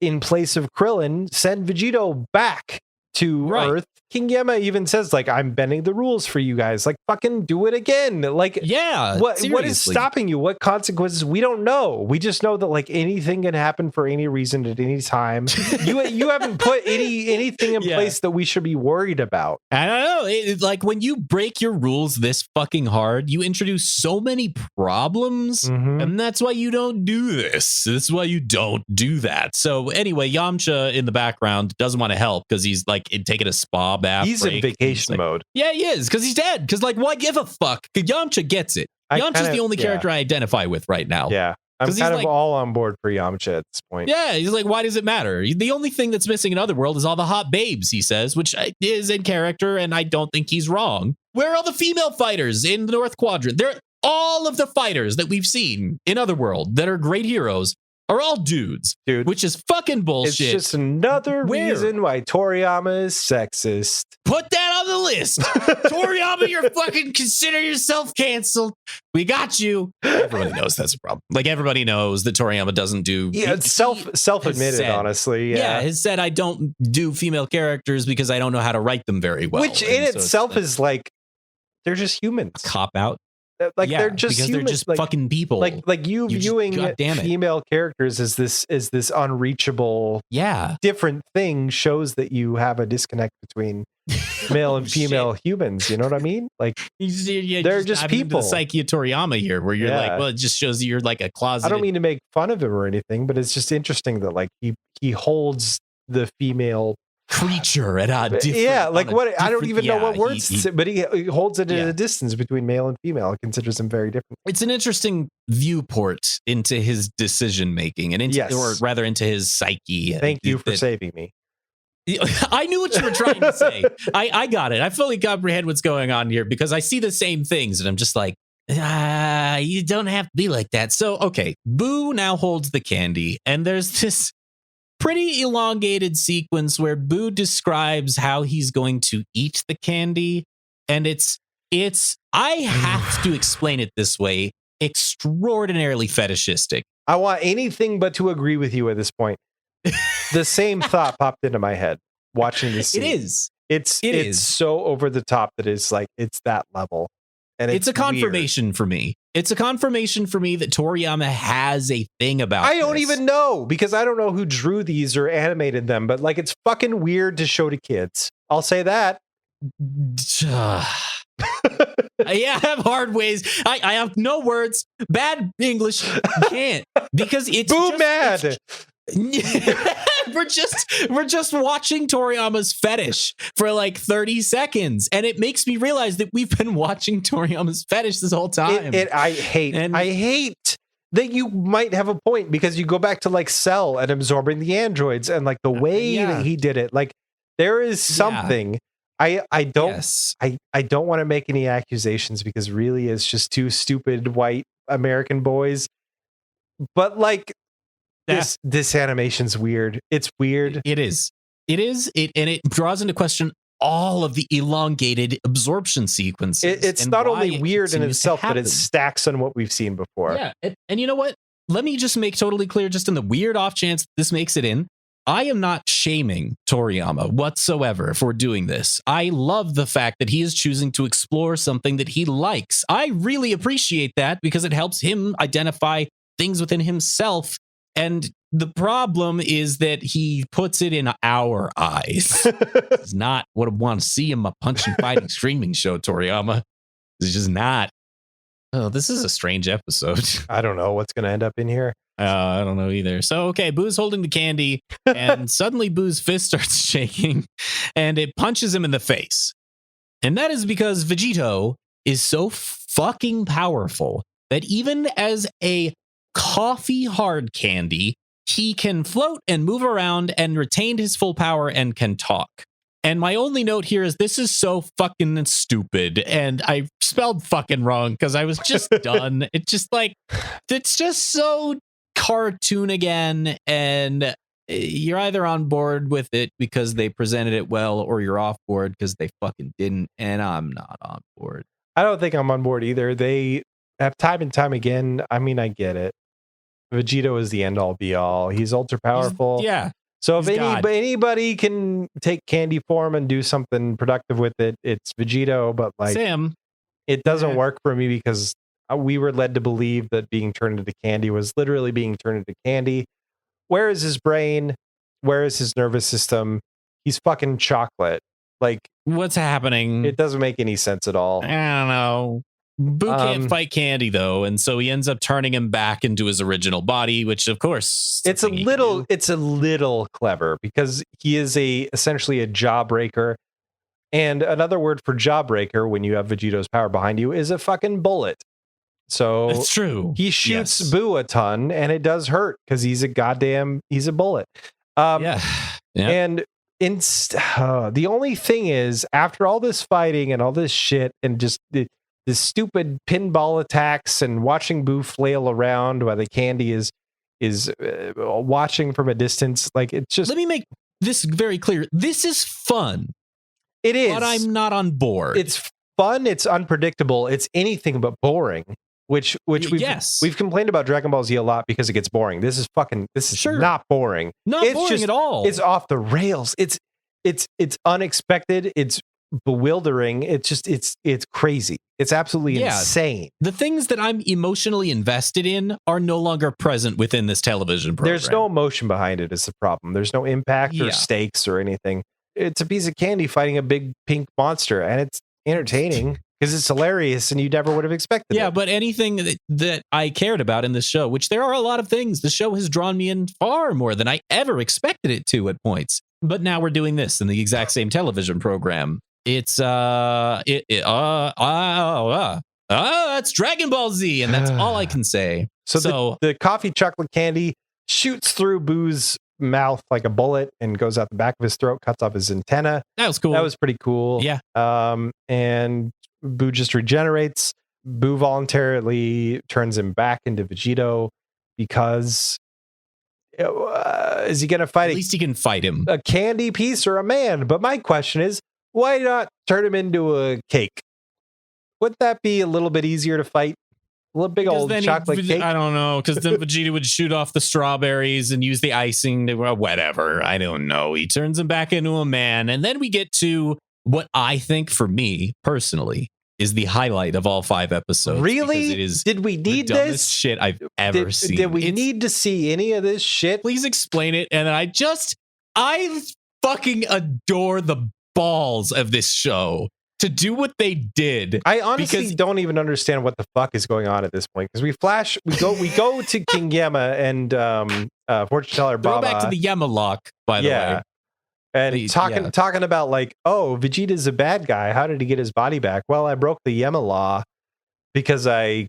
in place of Krillin, send Vegito back to Right. Earth. King Yemma even says, like, I'm bending the rules for you guys. Like, fucking do it again. Like, Yeah. what is seriously. stopping you? What consequences? We don't know. We just know that like anything can happen for any reason at any time. you haven't put anything in Yeah. place that we should be worried about. I don't know. It's like when you break your rules this fucking hard, you introduce so many problems, Mhm. and that's why you don't do this. That's why you don't do that. So anyway, Yamcha in the background doesn't want to help because he's like taking a spa bath. He's in break. vacation He's like, mode. yeah, he is because he's dead. Because like, why give a fuck? 'Cause Yamcha gets it. I Yamcha's kinda- the only yeah. character I identify with right now. Yeah. I'm 'Cause he's kind of like- all on board for Yamcha at this point. Yeah, he's like, why does it matter? The only thing that's missing in Otherworld is all the hot babes, he says, which is in character, and I don't think he's wrong. Where are all the female fighters in the North Quadrant? They're all of the fighters that we've seen in Otherworld that are great heroes are all dudes, Dude, which is fucking it's bullshit. just another Where? reason why Toriyama is sexist. Put that on the list. Toriyama, you're fucking consider yourself canceled. We got you. Everybody knows that's a problem. Like everybody knows that Toriyama doesn't do. Yeah, it's self-admitted, said- honestly. Yeah, Yeah. has said I don't do female characters because I don't know how to write them very well. Which And in so it's itself like is like they're just humans. cop out. Like Yeah, they're just because humans. they're just like, fucking people. like you You just- viewing God damn it. female characters as this unreachable Yeah, different thing shows that you have a disconnect between male and Oh, female humans. You know what I mean? Like yeah, They're just diving into people. The psyche of Toriyama here, where you're like, Yeah. well, it just shows that you're like a closet. I don't mean to make fun of him or anything, but it's just interesting that like he holds the female. creature at a different. Yeah, like on a what I don't different- even know yeah, what words, he- to say, but he holds it at Yeah. a distance between male and female. It considers them very different. It's an interesting viewport into his decision making, and into, Yes. or rather into his psyche. Thank you for That- saving me. I knew what you were trying to say. I got it. I fully comprehend what's going on here because I see the same things, and I'm just like, you don't have to be like that. So, okay, Boo now holds the candy, and there's this pretty elongated sequence where Boo describes how he's going to eat the candy, and it's I have to explain it this way, extraordinarily fetishistic. I want anything but to agree with you at this point. The same thought popped into my head watching this scene. It is. It's It it's is. so over the top that it's like it's that level. And It's a weird. confirmation for me. It's a confirmation for me that Toriyama has a thing about I don't this. even know because I don't know who drew these or animated them, but like it's fucking weird to show to kids. I'll say that. I have hard ways. I have no words. Bad English. Can't because it's Boo just- mad. it's- we're just watching Toriyama's fetish for like 30 seconds, and it makes me realize that we've been watching Toriyama's fetish this whole time. I hate And- I hate that you might have a point because you go back to like Cell and absorbing the androids and like the way yeah. that he did it. Like there is something. I don't Yes. I don't want to make any accusations because really it's just two stupid white American boys. But like this animation's weird. It's weird. It is. It is. And it draws into question all of the elongated absorption sequences. It's and not why only it weird in continues to itself, but it happen. stacks on what we've seen before. Yeah. And you know what? Let me just make totally clear, just in the weird off chance this makes it in. I am not shaming Toriyama whatsoever for doing this. I love the fact that he is choosing to explore something that he likes. I really appreciate that because it helps him identify things within himself. And the problem is that he puts it in our eyes. It's not what I want to see in my punching, fighting, streaming show, Toriyama. It's just not. Oh, this is a strange episode. I don't know what's going to end up in here. I don't know either. So, okay, Boo's holding the candy, and suddenly Boo's fist starts shaking, and it punches him in the face. And that is because Vegito is so fucking powerful that even as a coffee hard candy, he can float and move around and retain his full power and can talk. And my only note here is this is so fucking stupid. And I spelled fucking wrong because I was just done. It's just like, it's just so cartoon again. And you're either on board with it because they presented it well, or you're off board because they fucking didn't. And I'm not on board. I don't think I'm on board either. They have time and time again. I mean, I get it. Vegito is the end all be all. He's ultra powerful. Yeah. So if He's God. anybody can take candy form and do something productive with it, it's Vegito. But like, Sam. it doesn't Yeah. work for me because we were led to believe that being turned into candy was literally being turned into candy. Where is his brain? Where is his nervous system? He's fucking chocolate. Like, What's happening? it doesn't make any sense at all. I don't know. Boo can't fight Candy though, and so he ends up turning him back into his original body, which of course It's a little clever because he is essentially a jawbreaker. And another word for jawbreaker when you have Vegito's power behind you is a fucking bullet. So That's true. he shoots Yes. Boo a ton and it does hurt because he's a bullet. Yeah. And the only thing is, after all this fighting and all this shit and just the stupid pinball attacks and watching Boo flail around while the candy is watching from a distance, like, it's just. Let me make this very clear. This is fun. It is, but I'm not on board. It's fun. It's unpredictable. It's anything but boring. Which we've complained about Dragon Ball Z a lot because it gets boring. This is not boring. Not boring at all. It's off the rails. It's unexpected. It's bewildering. It's crazy. It's absolutely insane. The things that I'm emotionally invested in are no longer present within this television program. There's no emotion behind it is the problem. There's no impact or stakes or anything. It's a piece of candy fighting a big pink monster, and it's entertaining because it's hilarious and you never would have expected it. Yeah, but anything that I cared about in this show, which there are a lot of things, the show has drawn me in far more than I ever expected it to at points. But now we're doing this in the exact same television program. It's that's Dragon Ball Z, and that's all I can say. So the coffee chocolate candy shoots through Boo's mouth like a bullet and goes out the back of his throat, cuts off his antenna. That was cool. That was pretty cool. Yeah. And Boo just regenerates. Boo voluntarily turns him back into Vegito because is he going to fight? At least he can fight him. A candy piece or a man? But my question is, why not turn him into a cake? Wouldn't that be a little bit easier to fight? A little big old chocolate cake? I don't know, because then Vegeta would shoot off the strawberries and use the icing to whatever. I don't know. He turns him back into a man. And then we get to what I think, for me personally, is the highlight of all 5 episodes. Really? It is Did we need the dumbest this shit I've ever seen? Did we need to see any of this shit? Please explain it. And I fucking adore the balls of this show to do what they did. I honestly don't even understand what the fuck is going on at this point, because we go to King Yama and fortune teller Baba. Go back to the Yama lock, by the way. And talking about like, oh, Vegeta's a bad guy. How did he get his body back? Well, I broke the Yama law because I'm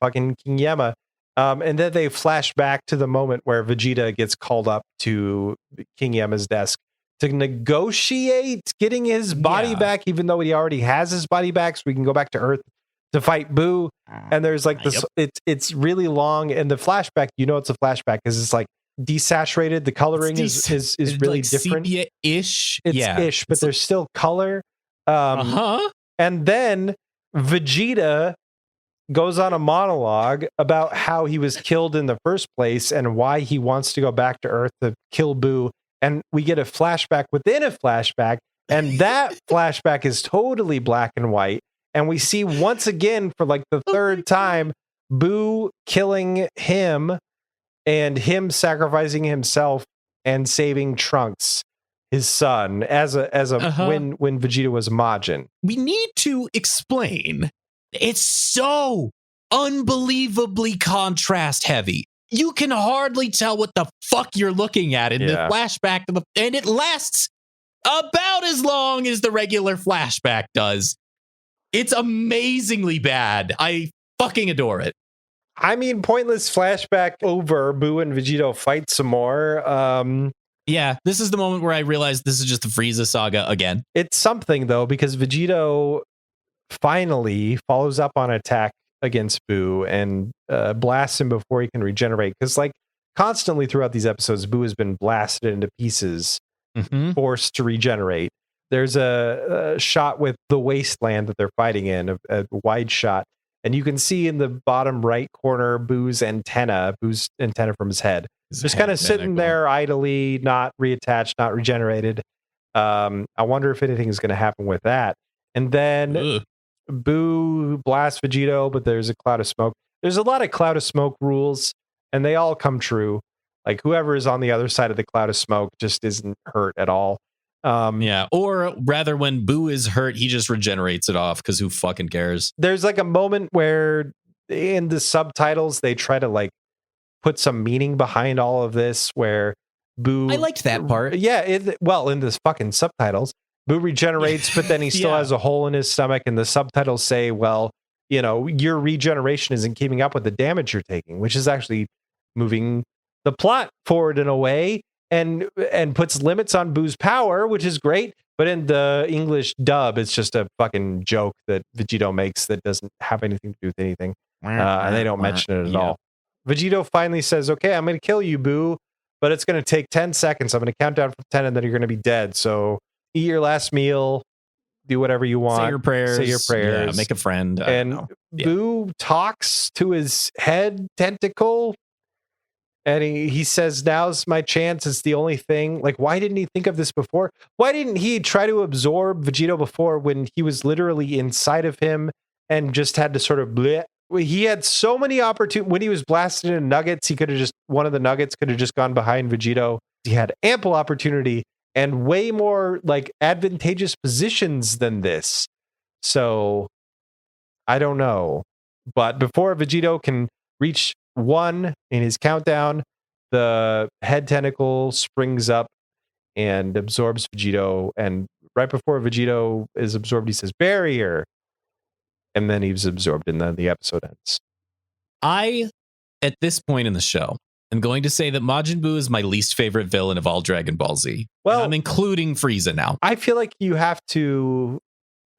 fucking King Yama. And then they flash back to the moment where Vegeta gets called up to King Yama's desk to negotiate getting his body back, even though he already has his body back, so we can go back to Earth to fight Boo. And there's like this, it's really long, and the flashback, it's a flashback because it's like desaturated. The coloring is really like different. Sepia-ish. It's ish, but there's still color. And then Vegeta goes on a monologue about how he was killed in the first place and why he wants to go back to Earth to kill Boo. And we get a flashback within a flashback, and that flashback is totally black and white. And we see once again, for like the third time, Boo killing him and him sacrificing himself and saving Trunks, his son, as a when Vegeta was Majin. We need to explain. It's so unbelievably contrast heavy. You can hardly tell what the fuck you're looking at in the flashback, and it lasts about as long as the regular flashback does. It's amazingly bad. I fucking adore it. I mean, pointless flashback over. Boo and Vegito fight some more. Yeah, this is the moment where I realized this is just the Frieza saga again. It's something, though, because Vegito finally follows up on an attack against Boo and blasts him before he can regenerate. Because, like, constantly throughout these episodes, Boo has been blasted into pieces, forced to regenerate. There's a shot with the wasteland that they're fighting in, a wide shot. And you can see in the bottom right corner Boo's antenna from his head. just kind of sitting there idly, not reattached, not regenerated. I wonder if anything is going to happen with that. And then Boo blasts Vegito, but there's a cloud of smoke. There's a lot of cloud of smoke rules, and they all come true. Like whoever is on the other side of the cloud of smoke just isn't hurt at all. Or rather, when Boo is hurt, he just regenerates it off because who fucking cares? There's like a moment where in the subtitles they try to like put some meaning behind all of this, where Boo. I liked that part. Yeah, in this fucking subtitles, Boo regenerates, but then he still has a hole in his stomach, and the subtitles say, well, you know, your regeneration isn't keeping up with the damage you're taking, which is actually moving the plot forward in a way and puts limits on Boo's power, which is great. But in the English dub, it's just a fucking joke that Vegito makes that doesn't have anything to do with anything. And they don't mention it at all. Vegito finally says, okay, I'm going to kill you, Boo, but it's going to take 10 seconds. I'm going to count down from 10 and then you're going to be dead. So eat your last meal, do whatever you want. Say your prayers. Yeah, make a friend. And Boo talks to his head tentacle. And he says, now's my chance. It's the only thing. Like, why didn't he think of this before? Why didn't he try to absorb Vegito before when he was literally inside of him and just had to sort of bleh? He had so many opportunities. When he was blasted into nuggets, one of the nuggets could have just gone behind Vegito. He had ample opportunity and way more like advantageous positions than this. So I don't know. But before Vegito can reach 1 in his countdown, the head tentacle springs up and absorbs Vegito. And right before Vegito is absorbed, he says, barrier. And then he's absorbed, and then the episode ends. At this point in the show, I'm going to say that Majin Buu is my least favorite villain of all Dragon Ball Z. Well, I'm including Frieza now. I feel like you have to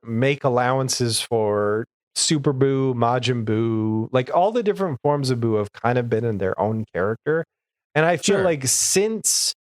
make allowances for Super Buu, Majin Buu, like all the different forms of Buu have kind of been in their own character. And I feel like since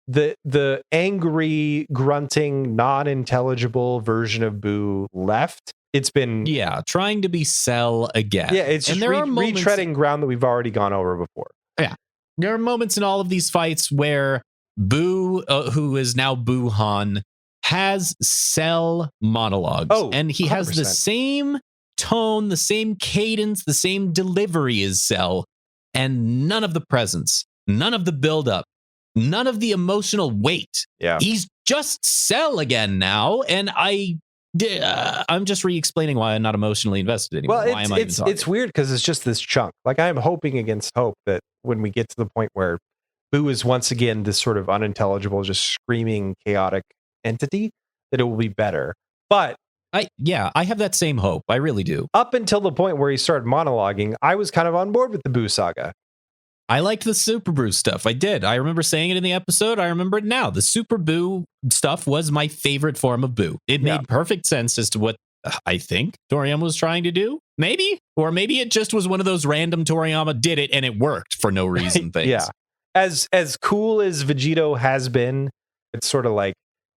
the angry, grunting, non-intelligible version of Buu left, it's been trying to be Cell again. Yeah, it's just retreading ground that we've already gone over before. Yeah, there are moments in all of these fights where Buu, who is now Buuhan, has Cell monologues, and he 100%. Has the same tone, the same cadence, the same delivery as Cell, and none of the presence, none of the buildup, none of the emotional weight. Yeah, he's just Cell again now, and I'm just re-explaining why I'm not emotionally invested anymore. Well, it's weird because it's just this chunk. Like I'm hoping against hope that when we get to the point where Buu is once again this sort of unintelligible, just screaming, chaotic entity, that it will be better. But I have that same hope. I really do. Up until the point where he started monologuing, I was kind of on board with the Buu saga. I liked the Super Buu stuff. I did. I remember saying it in the episode. I remember it now. The Super Buu stuff was my favorite form of Buu. It made perfect sense as to what I think Toriyama was trying to do. Maybe. Or maybe it just was one of those random Toriyama did it and it worked for no reason things. Yeah. As cool as Vegito has been, it's sort of like,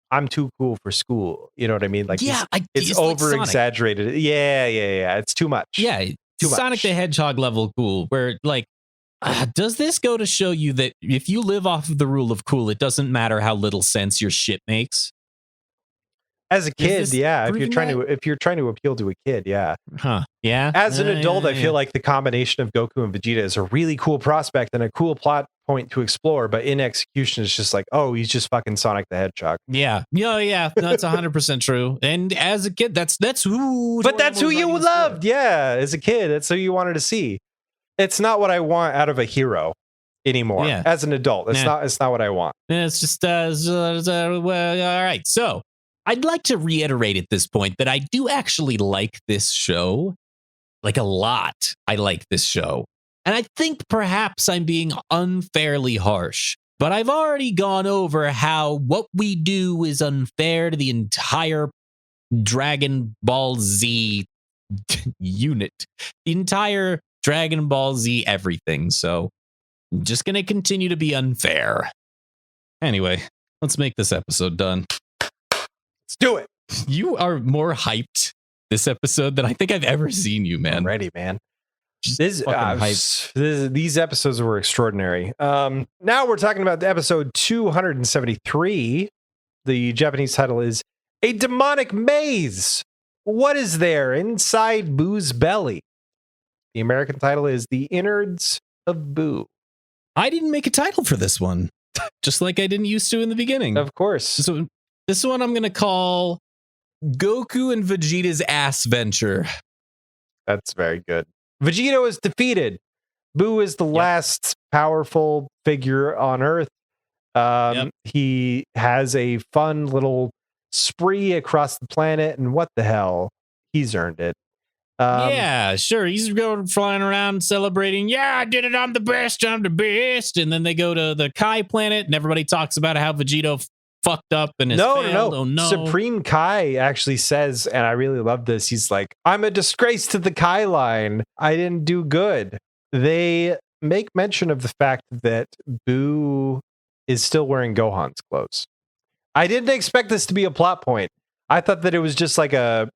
I'm too cool for school. You know what I mean? Like, it's over exaggerated. Like yeah. It's too much. Yeah. Sonic the Hedgehog level cool, where like, does this go to show you that if you live off of the rule of cool, it doesn't matter how little sense your shit makes? As a kid, yeah. If you're trying to appeal to a kid, yeah. Huh. Yeah. As an adult, I feel like the combination of Goku and Vegeta is a really cool prospect and a cool plot point to explore, but in execution, it's just like, oh, he's just fucking Sonic the Hedgehog. Yeah. Yeah. That's 100% true. And as a kid, that's who. But that's who you loved. Yeah. As a kid, that's who you wanted to see. It's not what I want out of a hero anymore. Yeah. As an adult, it's not what I want. It's just all right. So I'd like to reiterate at this point that I do actually like this show, like a lot. I like this show, and I think perhaps I'm being unfairly harsh. But I've already gone over how what we do is unfair to the entire Dragon Ball Z unit, the entire Dragon Ball Z everything. So I'm just going to continue to be unfair. Anyway, let's make this episode done. Let's do it. You are more hyped this episode than I think I've ever seen you, man. I'm ready, man. fucking hype. These episodes were extraordinary. Now we're talking about the episode 273. The Japanese title is A Demonic Maze. What is there inside Boo's belly? The American title is The Innards of Boo. I didn't make a title for this one, just like I didn't used to in the beginning. Of course. So this one I'm going to call Goku and Vegeta's Ass Venture. That's very good. Vegito is defeated. Boo is the last powerful figure on Earth. He has a fun little spree across the planet, and what the hell? He's earned it. Yeah, sure. He's going flying around celebrating. Yeah, I did it. I'm the best. I'm the best. And then they go to the Kai planet, and everybody talks about how Vegito fucked up and has failed. No. Oh, no. Supreme Kai actually says, and I really love this. He's like, I'm a disgrace to the Kai line. I didn't do good. They make mention of the fact that Boo is still wearing Gohan's clothes. I didn't expect this to be a plot point. I thought that it was just like a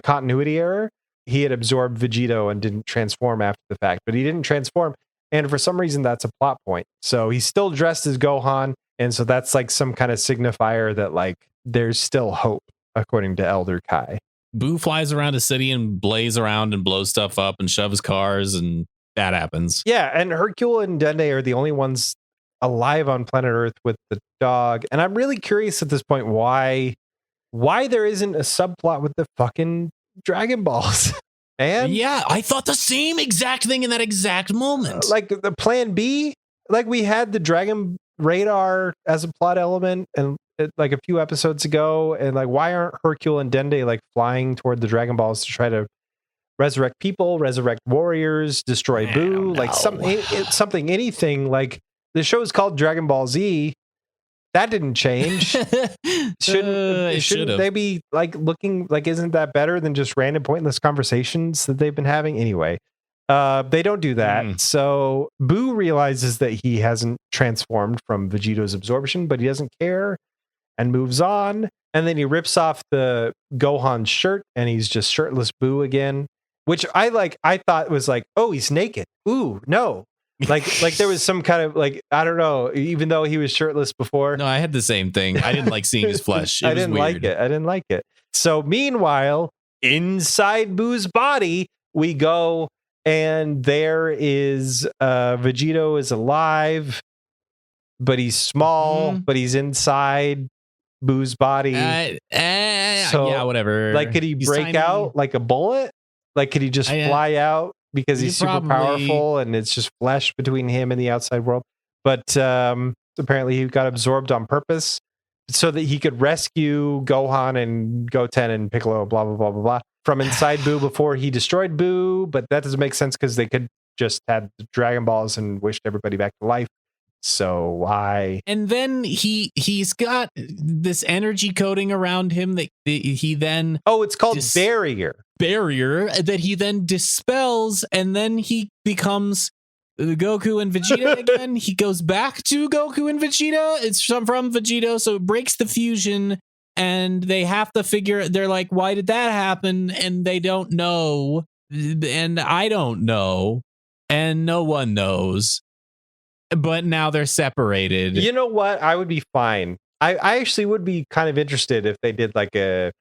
continuity error. He had absorbed Vegito and didn't transform after the fact, but he didn't transform. And for some reason, that's a plot point. So he's still dressed as Gohan. And so that's like some kind of signifier that like there's still hope, according to Elder Kai. Boo flies around a city and blaze around and blows stuff up and shoves cars, and that happens. Yeah, and Hercule and Dende are the only ones alive on planet Earth with the dog. And I'm really curious at this point why there isn't a subplot with the fucking Dragon Balls. And yeah, I thought the same exact thing in that exact moment. Like the plan B, like we had the Dragon Radar as a plot element and like a few episodes ago, and like why aren't Hercule and Dende like flying toward the Dragon Balls to try to resurrect people, resurrect warriors, destroy Boo, like something, anything. Like the show is called Dragon Ball Z. That didn't change. Shouldn't they be like looking like, isn't that better than just random pointless conversations that they've been having? Anyway, they don't do that. So Boo realizes that he hasn't transformed from Vegito's absorption, but he doesn't care and moves on. And then he rips off the Gohan shirt and he's just shirtless Boo again, which I thought was like, oh, he's naked. Ooh, no. Like there was some kind of like, I don't know, even though he was shirtless before. No, I had the same thing. I didn't like seeing his flesh. I didn't like it. So meanwhile, inside Boo's body, we go and there is Vegito is alive, but he's small, but he's inside Boo's body. So yeah, whatever. Like, could he break out like a bullet? Like, could he just fly out? Because he's super powerful and it's just flesh between him and the outside world. But apparently he got absorbed on purpose so that he could rescue Gohan and Goten and Piccolo, blah, blah, blah, blah, blah, from inside Boo before he destroyed Boo. But that doesn't make sense because they could just had the Dragon Balls and wished everybody back to life. So why? And then he's got this energy coating around him that he then it's called barrier that he then dispels, and then he becomes Goku and Vegeta again. He goes back to Goku and Vegeta. It's from Vegito, so it breaks the fusion, and they have to figure. They're like, why did that happen? And they don't know, and I don't know, and no one knows. But now they're separated. You know what? I would be fine. I actually would be kind of interested if they did like a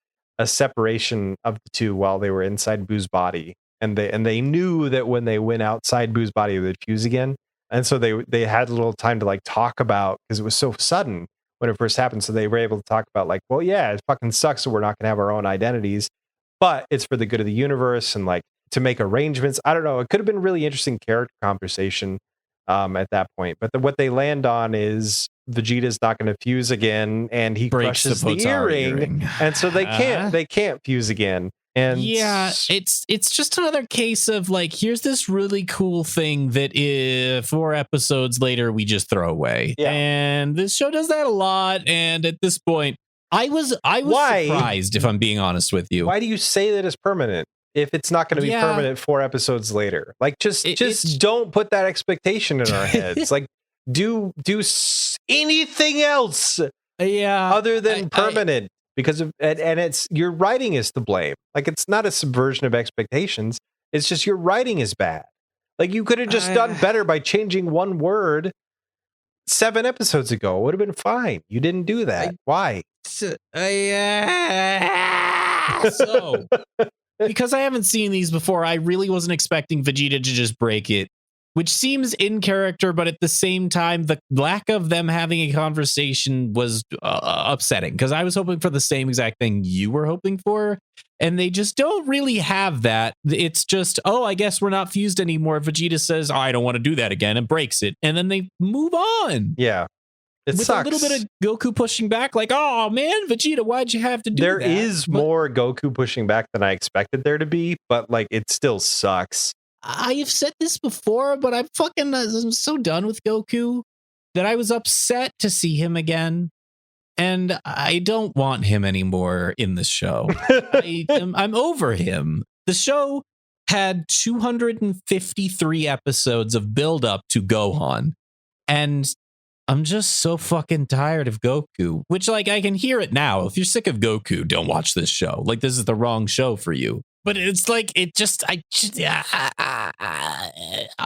separation of the two while they were inside Boo's body, and they knew that when they went outside Boo's body, they would fuse again, and so they had a little time to like talk about, because it was so sudden when it first happened. So they were able to talk about like, well, yeah, it fucking sucks, so we're not gonna have our own identities, but it's for the good of the universe, and like to make arrangements. I don't know. It could have been a really interesting character conversation at that point, but what they land on is Vegeta's not going to fuse again, and he crushes the earring, and so they can't fuse again. And yeah, it's just another case of like, here's this really cool thing that 4 episodes later we just throw away. Yeah. And this show does that a lot. And at this point, I was surprised, if I'm being honest with you. Why do you say that it's permanent if it's not going to be permanent 4 episodes later? Like, just don't put that expectation in our heads. Like, do anything else other than permanent, because of and it's your writing is to blame. Like, it's not a subversion of expectations, it's just your writing is bad. Like, you could have just done better by changing one word 7 episodes ago. It would have been fine. You didn't do that. Why? So, because I haven't seen these before, I really wasn't expecting Vegeta to just break it, which seems in character, but at the same time, the lack of them having a conversation was upsetting, because I was hoping for the same exact thing you were hoping for, and they just don't really have that. It's just, I guess we're not fused anymore. Vegeta says, I don't want to do that again, and breaks it, and then they move on. Yeah. It With sucks. a little bit of Goku pushing back, like, oh man, Vegeta, why'd you have to do that? There is more Goku pushing back than I expected there to be, but like, it still sucks. I've said this before, but I'm so done with Goku that I was upset to see him again, and I don't want him anymore in the show. I'm over him. The show had 253 episodes of build up to Gohan, and I'm just so fucking tired of Goku, which, like, I can hear it now. If you're sick of Goku, don't watch this show. Like, this is the wrong show for you. But it's like, I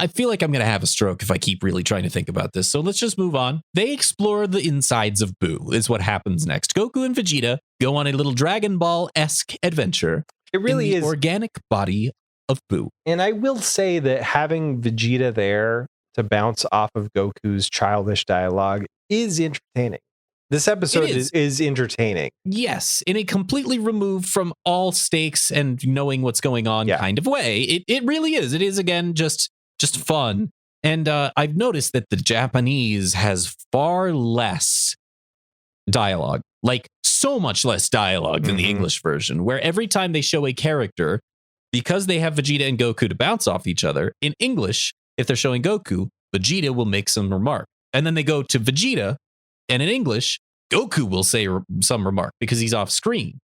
feel like I'm going to have a stroke if I keep really trying to think about this. So let's just move on. They explore the insides of Buu is what happens next. Goku and Vegeta go on a little Dragon Ball-esque adventure. It really is organic body of Buu. And I will say that having Vegeta there to bounce off of Goku's childish dialogue is entertaining. This episode is entertaining. Yes, in a completely removed from all stakes and knowing what's going on kind of way. It really is. It is, again, just fun. And I've noticed that the Japanese has far less dialogue, like so much less dialogue than the English version, where every time they show a character, because they have Vegeta and Goku to bounce off each other, in English, if they're showing Goku, Vegeta will make some remark. And then they go to Vegeta, and in English, Goku will say some remark because he's off screen.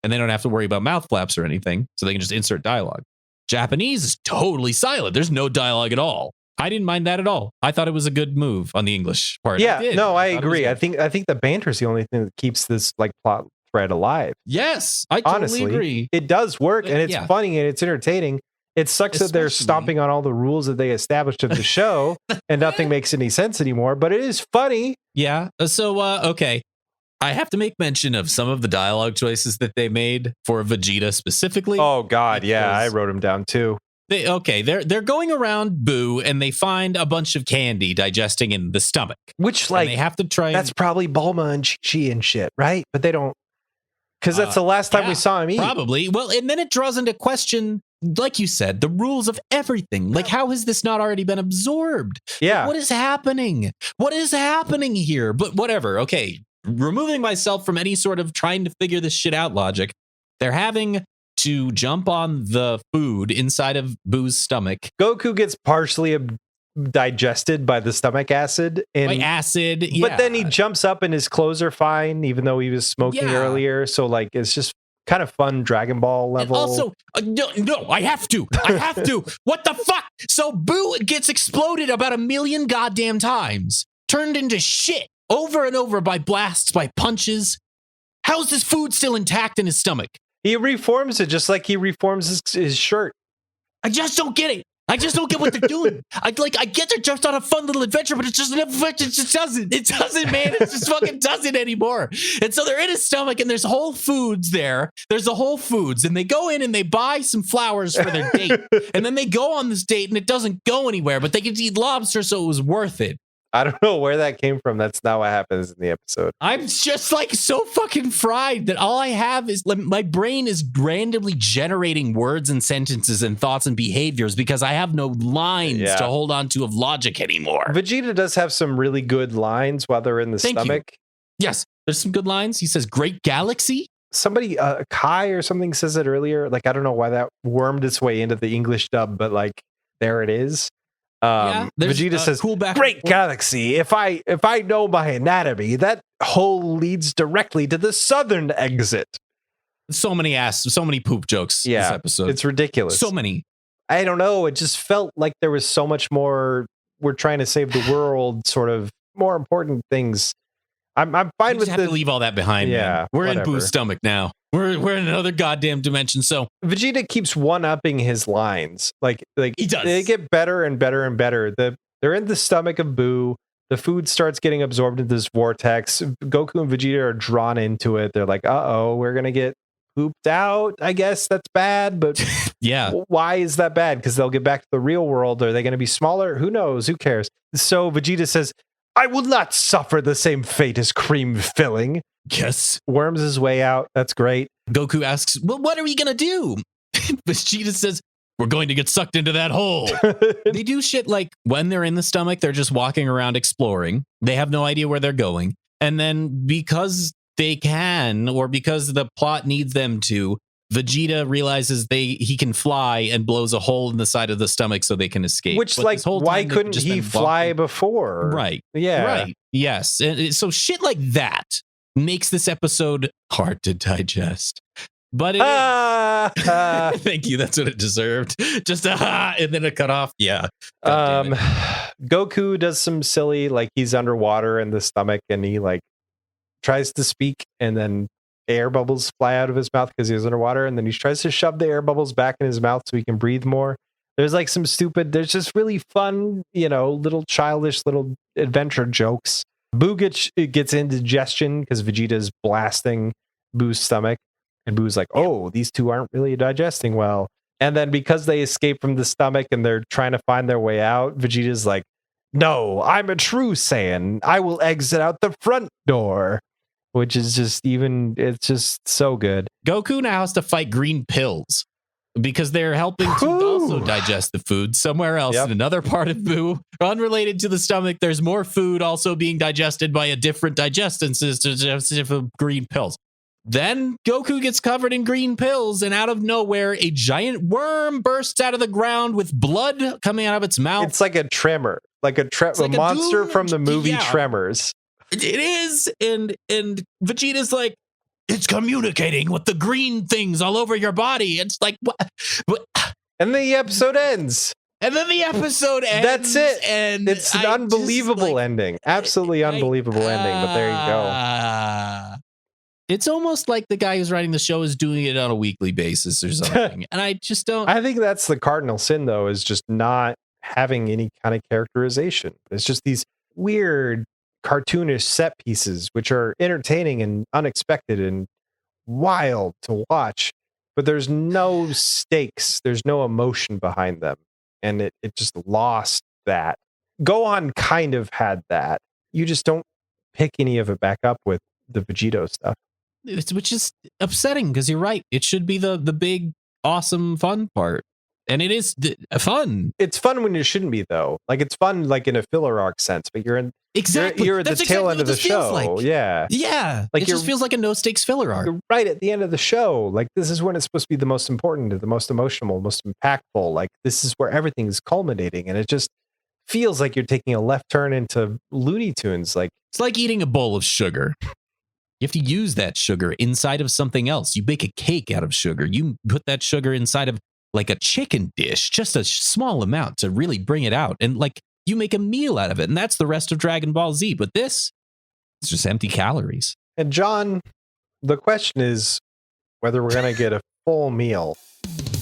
And they don't have to worry about mouth flaps or anything, so they can just insert dialogue. Japanese is totally silent. There's no dialogue at all. I didn't mind that at all. I thought it was a good move on the English part. Yeah, I agree. I think the banter is the only thing that keeps this like plot thread alive. Yes, I totally agree. It does work, and it's funny and it's entertaining. It sucks that they're stomping on all the rules that they established of the show, and nothing makes any sense anymore. But it is funny. Yeah. So, okay. I have to make mention of some of the dialogue choices that they made for Vegeta specifically. Oh God, yeah, I wrote them down too. They're going around Buu and they find a bunch of candy digesting in the stomach, which like they have to try. That's probably Bulma and Chi and shit, right? But they don't, because that's the last time we saw him eat. Probably. Well, and then it draws into question, like you said, the rules of everything. Like, how has this not already been absorbed? Yeah. Like, what is happening? What is happening here? But whatever. Okay. Removing myself from any sort of trying to figure this shit out logic, they're having to jump on the food inside of Buu's stomach. Goku gets partially digested by the stomach acid. By acid, yeah. But then he jumps up and his clothes are fine, even though he was smoking earlier. So, like, it's just kind of fun Dragon Ball level. And also, no, I have to. What the fuck? So Buu gets exploded about 1 million goddamn times, turned into shit over and over by blasts, by punches. How's this food still intact in his stomach? He reforms it just like he reforms his shirt. I just don't get it. I just don't get what they're doing. I get they're just on a fun little adventure, but it just doesn't. It doesn't, man. It just fucking doesn't anymore. And so they're in his stomach, and there's Whole Foods there. There's a Whole Foods, and they go in and they buy some flowers for their date, and then they go on this date, and it doesn't go anywhere. But they get to eat lobster, so it was worth it. I don't know where that came from. That's not what happens in the episode. I'm just like so fucking fried that all I have is my brain is randomly generating words and sentences and thoughts and behaviors because I have no lines to hold on to of logic anymore. Vegeta does have some really good lines while they're in the stomach. Yes, there's some good lines. He says, "Great galaxy." Somebody, Kai or something says it earlier. Like, I don't know why that wormed its way into the English dub, but like, there it is. Vegeta says, cool "Great galaxy. If I know my anatomy, that hole leads directly to the southern exit." So many poop jokes this episode. It's ridiculous. So many. I don't know. It just felt like there was so much more. We're trying to save the world, sort of more important things. I'm fine with have to leave all that behind. Yeah, man. We're in Boo's stomach now. We're in another goddamn dimension. So Vegeta keeps one-upping his lines. Like he does. They get better and better and better. They're in the stomach of Boo. The food starts getting absorbed into this vortex. Goku and Vegeta are drawn into it. They're like, uh-oh, we're going to get pooped out. I guess that's bad, but yeah. Why is that bad? Because they'll get back to the real world. Are they going to be smaller? Who knows? Who cares? So Vegeta says, I will not suffer the same fate as cream filling. Yes. Worms his way out. That's great. Goku asks, well, what are we going to do? Vegeta says, we're going to get sucked into that hole. They do shit like when they're in the stomach, they're just walking around exploring. They have no idea where they're going. And then because they can, or because the plot needs them to, Vegeta realizes he can fly and blows a hole in the side of the stomach so they can escape. Which, like, why couldn't he fly before? Right. Yeah. Right. Yes. And so shit like that makes this episode hard to digest. But thank you. That's what it deserved. Just and then a cut off. Yeah. Goku does some silly, like he's underwater in the stomach and he like tries to speak and then air bubbles fly out of his mouth because he's underwater, and then he tries to shove the air bubbles back in his mouth so he can breathe more. There's like some there's just really fun, little childish little adventure jokes. Boo gets indigestion because Vegeta's blasting Boo's stomach. And Boo's like, oh, these two aren't really digesting well. And then because they escape from the stomach and they're trying to find their way out, Vegeta's like, no, I'm a true Saiyan. I will exit out the front door. Which is it's just so good. Goku now has to fight green pills because they're helping to also digest the food somewhere else in another part of Boo. Unrelated to the stomach, there's more food also being digested by a different digestion system of green pills. Then Goku gets covered in green pills, and out of nowhere, a giant worm bursts out of the ground with blood coming out of its mouth. It's like a tremor, like a monster from the movie Tremors. It is, and Vegeta's like, it's communicating with the green things all over your body. It's like, what? And the episode ends. That's it. And it's an unbelievable ending. Absolutely unbelievable ending, but there you go. It's almost like the guy who's writing the show is doing it on a weekly basis or something. And I just don't. I think that's the cardinal sin, though, is just not having any kind of characterization. It's just these weird cartoonish set pieces, which are entertaining and unexpected and wild to watch. But there's no stakes. There's no emotion behind them. And it just lost that. Go On kind of had that. You just don't pick any of it back up with the Vegito stuff. Which is upsetting because you're right. It should be the big, awesome, fun part. And it is fun. It's fun when it shouldn't be, though. Like, it's fun, like in a filler arc sense, but you're at the tail end of the show. Like. Yeah. Yeah. Like, it just feels like a no stakes filler arc. You're right at the end of the show. Like, this is when it's supposed to be the most important, the most emotional, most impactful. Like, this is where everything is culminating. And it just feels like you're taking a left turn into Looney Tunes. Like, it's like eating a bowl of sugar. You have to use that sugar inside of something else. You bake a cake out of sugar. You put that sugar inside of like a chicken dish, just a small amount to really bring it out. And like you make a meal out of it. And that's the rest of Dragon Ball Z. But this, it's just empty calories. And John, the question is whether we're going to get a full meal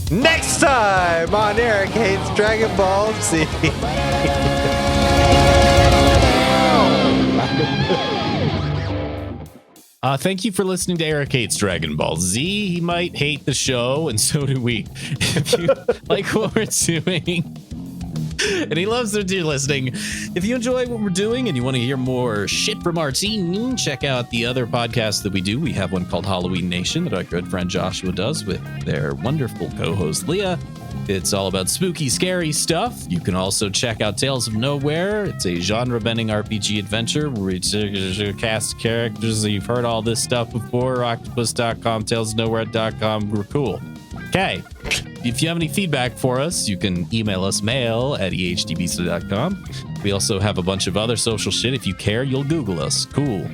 next time on Eric Hates Dragon Ball Z. Thank you for listening to Eric Hates Dragon Ball Z. He might hate the show, and so do we. If you like what we're doing, and he loves that you're listening. If you enjoy what we're doing and you want to hear more shit from our team, check out the other podcasts that we do. We have one called Halloween Nation that our good friend Joshua does with their wonderful co-host Leah. It's all about spooky, scary stuff. You can also check out Tales of Nowhere. It's a genre-bending RPG adventure where we cast characters. You've heard all this stuff before. Octopus.com, talesofnowhere.com. We're cool. Okay. If you have any feedback for us, you can email us mail@ehdbc.com. We also have a bunch of other social shit. If you care, you'll Google us. Cool.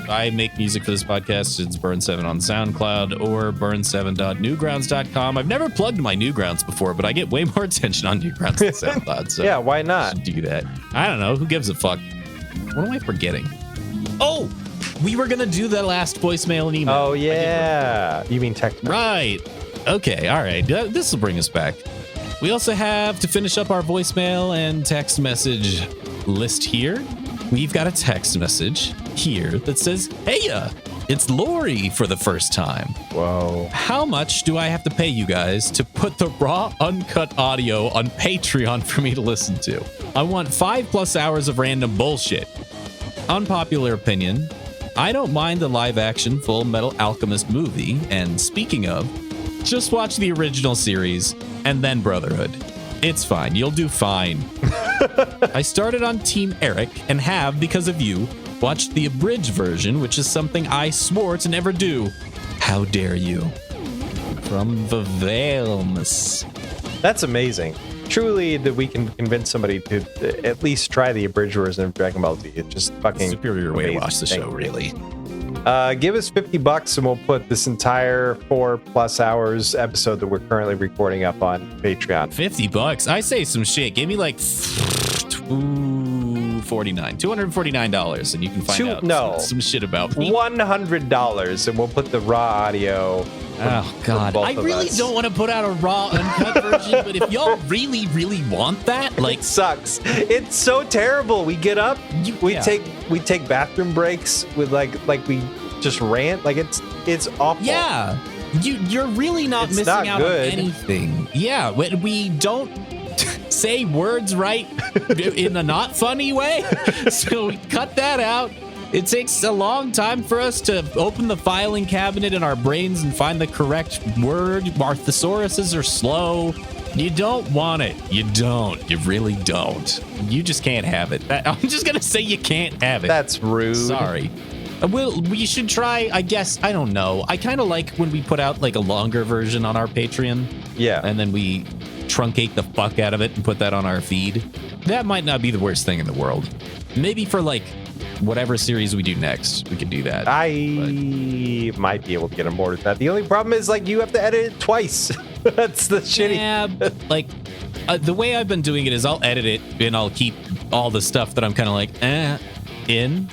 I make music for this podcast. It's Burn7 on SoundCloud or burn7.newgrounds.com. I've never plugged my Newgrounds before, but I get way more attention on Newgrounds than SoundCloud. So yeah, why not? Do that. I don't know. Who gives a fuck? What am I forgetting? Oh, we were gonna do the last voicemail and email. Oh yeah, you mean text? Right. Okay. All right. This will bring us back. We also have to finish up our voicemail and text message list here. We've got a text message here that says, "Heya, it's Lori for the first time. Whoa. How much do I have to pay you guys to put the raw, uncut audio on Patreon for me to listen to? I want 5+ hours of random bullshit. Unpopular opinion, I don't mind the live-action Full Metal Alchemist movie, and speaking of, just watch the original series and then Brotherhood. It's fine. You'll do fine. I started on Team Eric and have, because of you, watched the abridged version, which is something I swore to never do. How dare you?" From the Valmus. That's amazing. Truly, that we can convince somebody to at least try the abridged version of Dragon Ball Z. It's just fucking Superior way to amazing. watch the show, really. Give us $50 and we'll put this entire 4+ hours episode that we're currently recording up on Patreon. $50. I say some shit. Give me like $249, and you can find out some shit about me. $100 and we'll put the raw audio. Oh God, I really don't want to put out a raw uncut version, but if y'all really, really want that, like, it sucks. It's so terrible. We get up, we take bathroom breaks with like we just rant. Like it's awful. Yeah, you're really not missing not out good. on anything. Yeah, when we don't say words right in a not funny way, so we cut that out. It takes a long time for us to open the filing cabinet in our brains and find the correct word. Our thesauruses are slow. You don't want it. You don't. You really don't. You just can't have it. I'm just going to say you can't have it. That's rude. Sorry. We should try, I guess. I don't know. I kind of like when we put out like a longer version on our Patreon. Yeah. And then we truncate the fuck out of it and put that on our feed. That might not be the worst thing in the world. Maybe for like whatever series we do next, we can do that. I might be able to get on board with that. The only problem is like you have to edit it twice. That's the shitty. Yeah, but like the way I've been doing it is I'll edit it and I'll keep all the stuff that I'm kind of like in,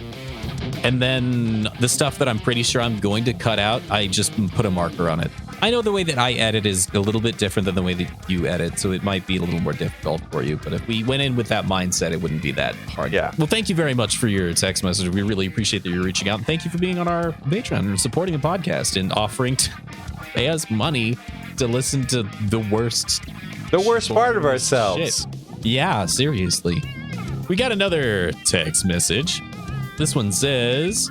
and then the stuff that I'm pretty sure I'm going to cut out, I just put a marker on it. I know the way that I edit is a little bit different than the way that you edit, so it might be a little more difficult for you. But if we went in with that mindset, it wouldn't be that hard. Yeah. Well, thank you very much for your text message. We really appreciate that you're reaching out. And thank you for being on our Patreon and supporting the podcast and offering to pay us money to listen to the worst part of ourselves. Shit. Yeah, seriously. We got another text message. This one says,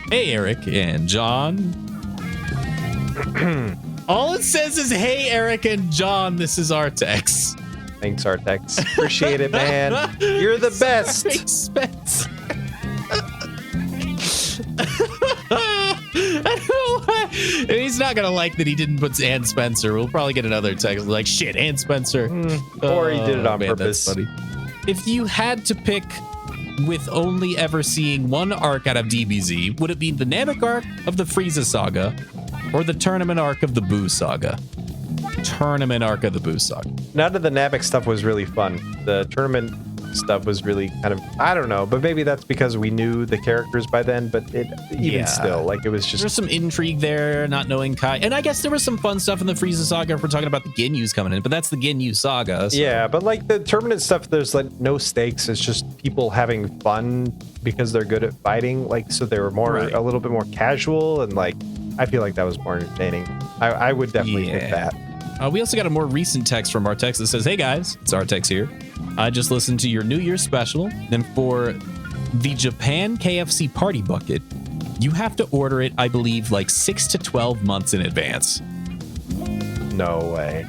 "Hey, Eric and John." All it says is, "Hey, Eric and John." This is Artex. Thanks, Artex. Appreciate it, man. You're the best. Sorry, Spence. I don't know why. He's not gonna like that he didn't put "and Spencer." We'll probably get another text like, "Shit, and Spencer." Or he did it on man, purpose. That's funny. If you had to pick with only ever seeing one arc out of DBZ, would it be the Namek arc of the Frieza saga or the tournament arc of the Buu saga? Tournament arc of the Buu saga. None of the Namek stuff was really fun. The tournament stuff was really kind of, I don't know, but maybe that's because we knew the characters by then, but even still, like, it was just... There's some intrigue there, not knowing Kai. And I guess there was some fun stuff in the Frieza saga if we're talking about the Ginyus coming in, but that's the Ginyu saga. So. Yeah, but like the tournament stuff, there's like no stakes. It's just people having fun because they're good at fighting. Like, so they were more, a little bit more casual, and like, I feel like that was more entertaining. I would definitely pick that. We also got a more recent text from Artex that says, "Hey guys, it's Artex here. I just listened to your New Year's special. Then for the Japan KFC party bucket, you have to order it, I believe, like 6 to 12 months in advance." No way.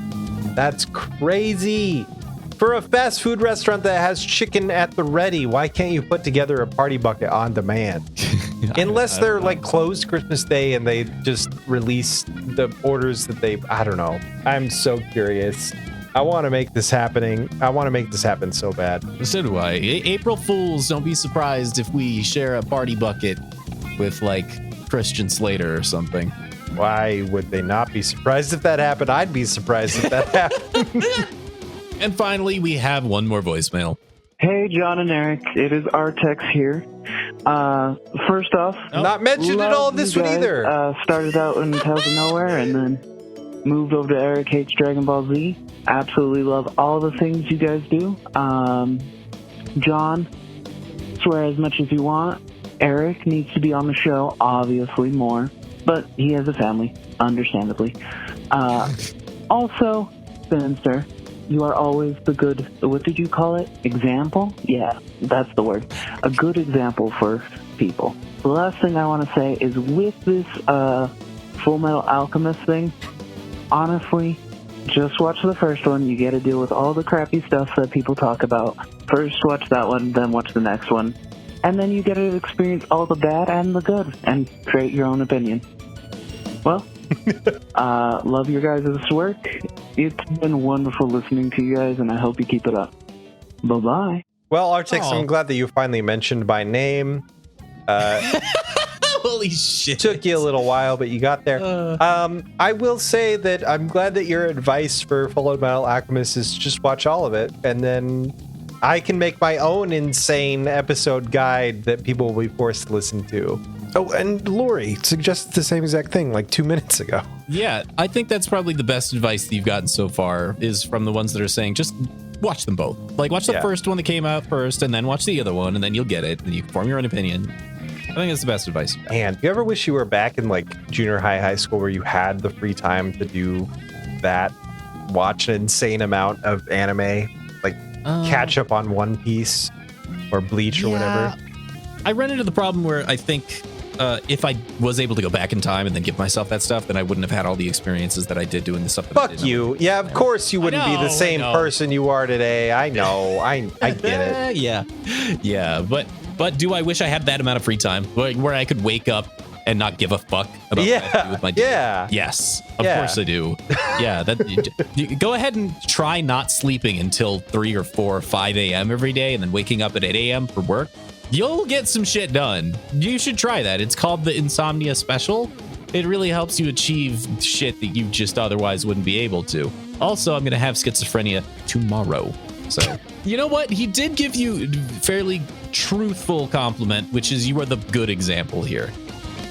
That's crazy. For a fast food restaurant that has chicken at the ready, why can't you put together a party bucket on demand? Unless they're like closed Christmas Day and they just release the orders that they, I don't know. I'm so curious. I want to make this happening. I want to make this happen so bad. So do I. April Fools, don't be surprised if we share a party bucket with like Christian Slater or something. Why would they not be surprised if that happened? I'd be surprised if that happened. And finally, we have one more voicemail. Hey, John and Eric. It is Artex here. First off, Not mentioned in all of this you one guys, either. Started out in Tales of Nowhere and then moved over to Eric Hates Dragon Ball Z. Absolutely love all the things you guys do. John, swear as much as you want. Eric needs to be on the show, obviously more, but he has a family, understandably. Also, Sinister, you are always the good, what did you call it? Example? Yeah, that's the word. A good example for people. The last thing I want to say is with this Full Metal Alchemist thing, honestly, just watch the first one. You get to deal with all the crappy stuff that people talk about. First watch that one, then watch the next one. And then you get to experience all the bad and the good and create your own opinion. Well, love your guys' work. It's been wonderful listening to you guys, and I hope you keep it up. Bye-bye. Well, Artix, Aw. I'm glad that you finally mentioned by name. Holy shit. Took you a little while, but you got there. I will say that I'm glad that your advice for Full Metal Alchemist is just watch all of it, and then I can make my own insane episode guide that people will be forced to listen to. Oh, and Lori suggested the same exact thing like 2 minutes ago. Yeah, I think that's probably the best advice that you've gotten so far is from the ones that are saying just watch them both. Like watch the Yeah. first one that came out first and then watch the other one and then you'll get it and you can form your own opinion. I think that's the best advice you've got. And do you ever wish you were back in like junior high school where you had the free time to do that? Watch an insane amount of anime, like catch up on One Piece or Bleach or whatever. I run into the problem where I think if I was able to go back in time and then give myself that stuff, then I wouldn't have had all the experiences that I did doing the stuff. That I Fuck did. you. Yeah, of course you wouldn't be know, the I same know. person you are today. I know. I get it. Yeah. But do I wish I had that amount of free time where I could wake up and not give a fuck about what I have to do with my day? Yeah. Yes, of Yeah. course I do. Yeah, you go ahead and try not sleeping until 3 or 4 or 5 a.m. every day and then waking up at 8 a.m. for work. You'll get some shit done. You should try that. It's called the Insomnia Special. It really helps you achieve shit that you just otherwise wouldn't be able to. Also, I'm going to have schizophrenia tomorrow. So, you know what? He did give you a fairly truthful compliment, which is you are the good example here.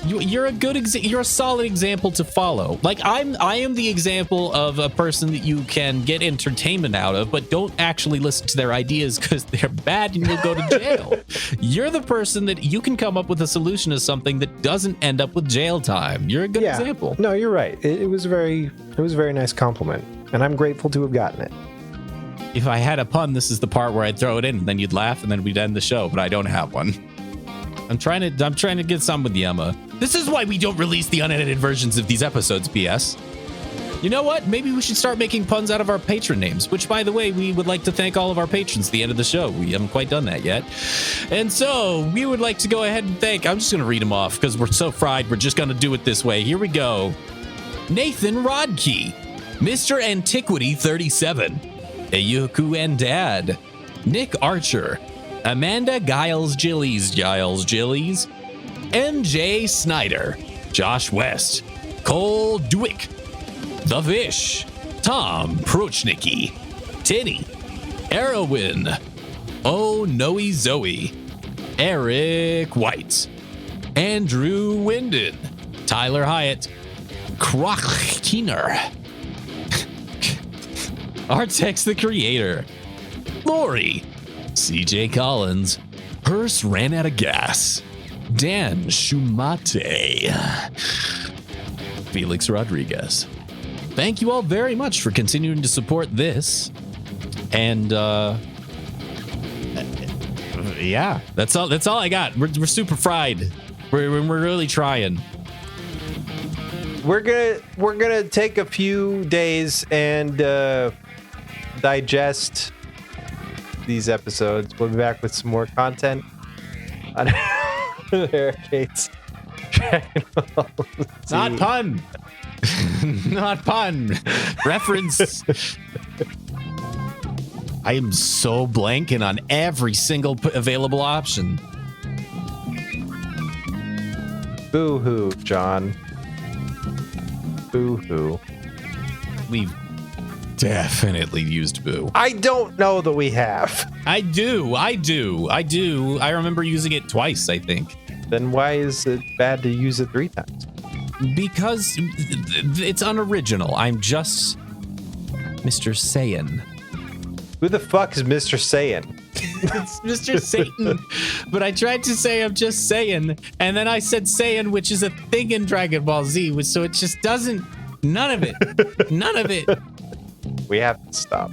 You're a good you're a solid example to follow. Like I am the example of a person that you can get entertainment out of, but don't actually listen to their ideas because they're bad and you'll go to jail. You're the person that you can come up with a solution to something that doesn't end up with jail time. You're a good example. No, you're right. It was a very nice compliment, and I'm grateful to have gotten it. If I had a pun, this is the part where I'd throw it in and then you'd laugh and then we'd end the show, but I don't have one. I'm trying to get some with Yama. This is why we don't release the unedited versions of these episodes, PS. You know what? Maybe we should start making puns out of our patron names, which, by the way, we would like to thank all of our patrons at the end of the show. We haven't quite done that yet. And so we would like to go ahead and thank, I'm just going to read them off because we're so fried. We're just going to do it this way. Here we go. Nathan Rodkey, Mr. Antiquity 37, Ayuku and Dad, Nick Archer, Amanda Giles Gillies, MJ Snyder, Josh West, Cole Dwick, The Fish, Tom Prochnicki, Tinny, Erowin, Oh Noe Zoe, Eric White, Andrew Winden, Tyler Hyatt, Krach Keener, Artex the Creator, Lori, CJ Collins, Hearst ran out of gas, Dan Shumate, Felix Rodriguez. Thank you all very much for continuing to support this. And yeah, that's all I got. We're super fried. We're really trying. We're gonna take a few days and digest these episodes. We'll be back with some more content on Barricades. Not pun. Not pun. Reference. I am so blanking on every single available option. Boo-hoo, John. Boo-hoo. We've definitely used Boo. I don't know that we have. I do. I remember using it twice, I think. Then why is it bad to use it 3 times? Because it's unoriginal. I'm just Mr. Saiyan. Who the fuck is Mr. Saiyan? It's Mr. Satan. But I tried to say I'm just Saiyan, and then I said Saiyan, which is a thing in Dragon Ball Z, so it just doesn't. None of it. We have to stop.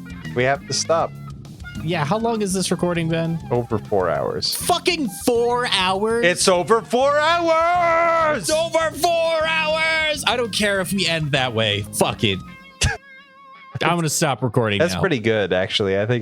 Yeah, how long is this recording been? Over 4 hours. Fucking 4 hours? It's over 4 hours! It's over 4 hours! I don't care if we end that way. Fuck it. I'm gonna stop recording That's now. pretty good, actually. I think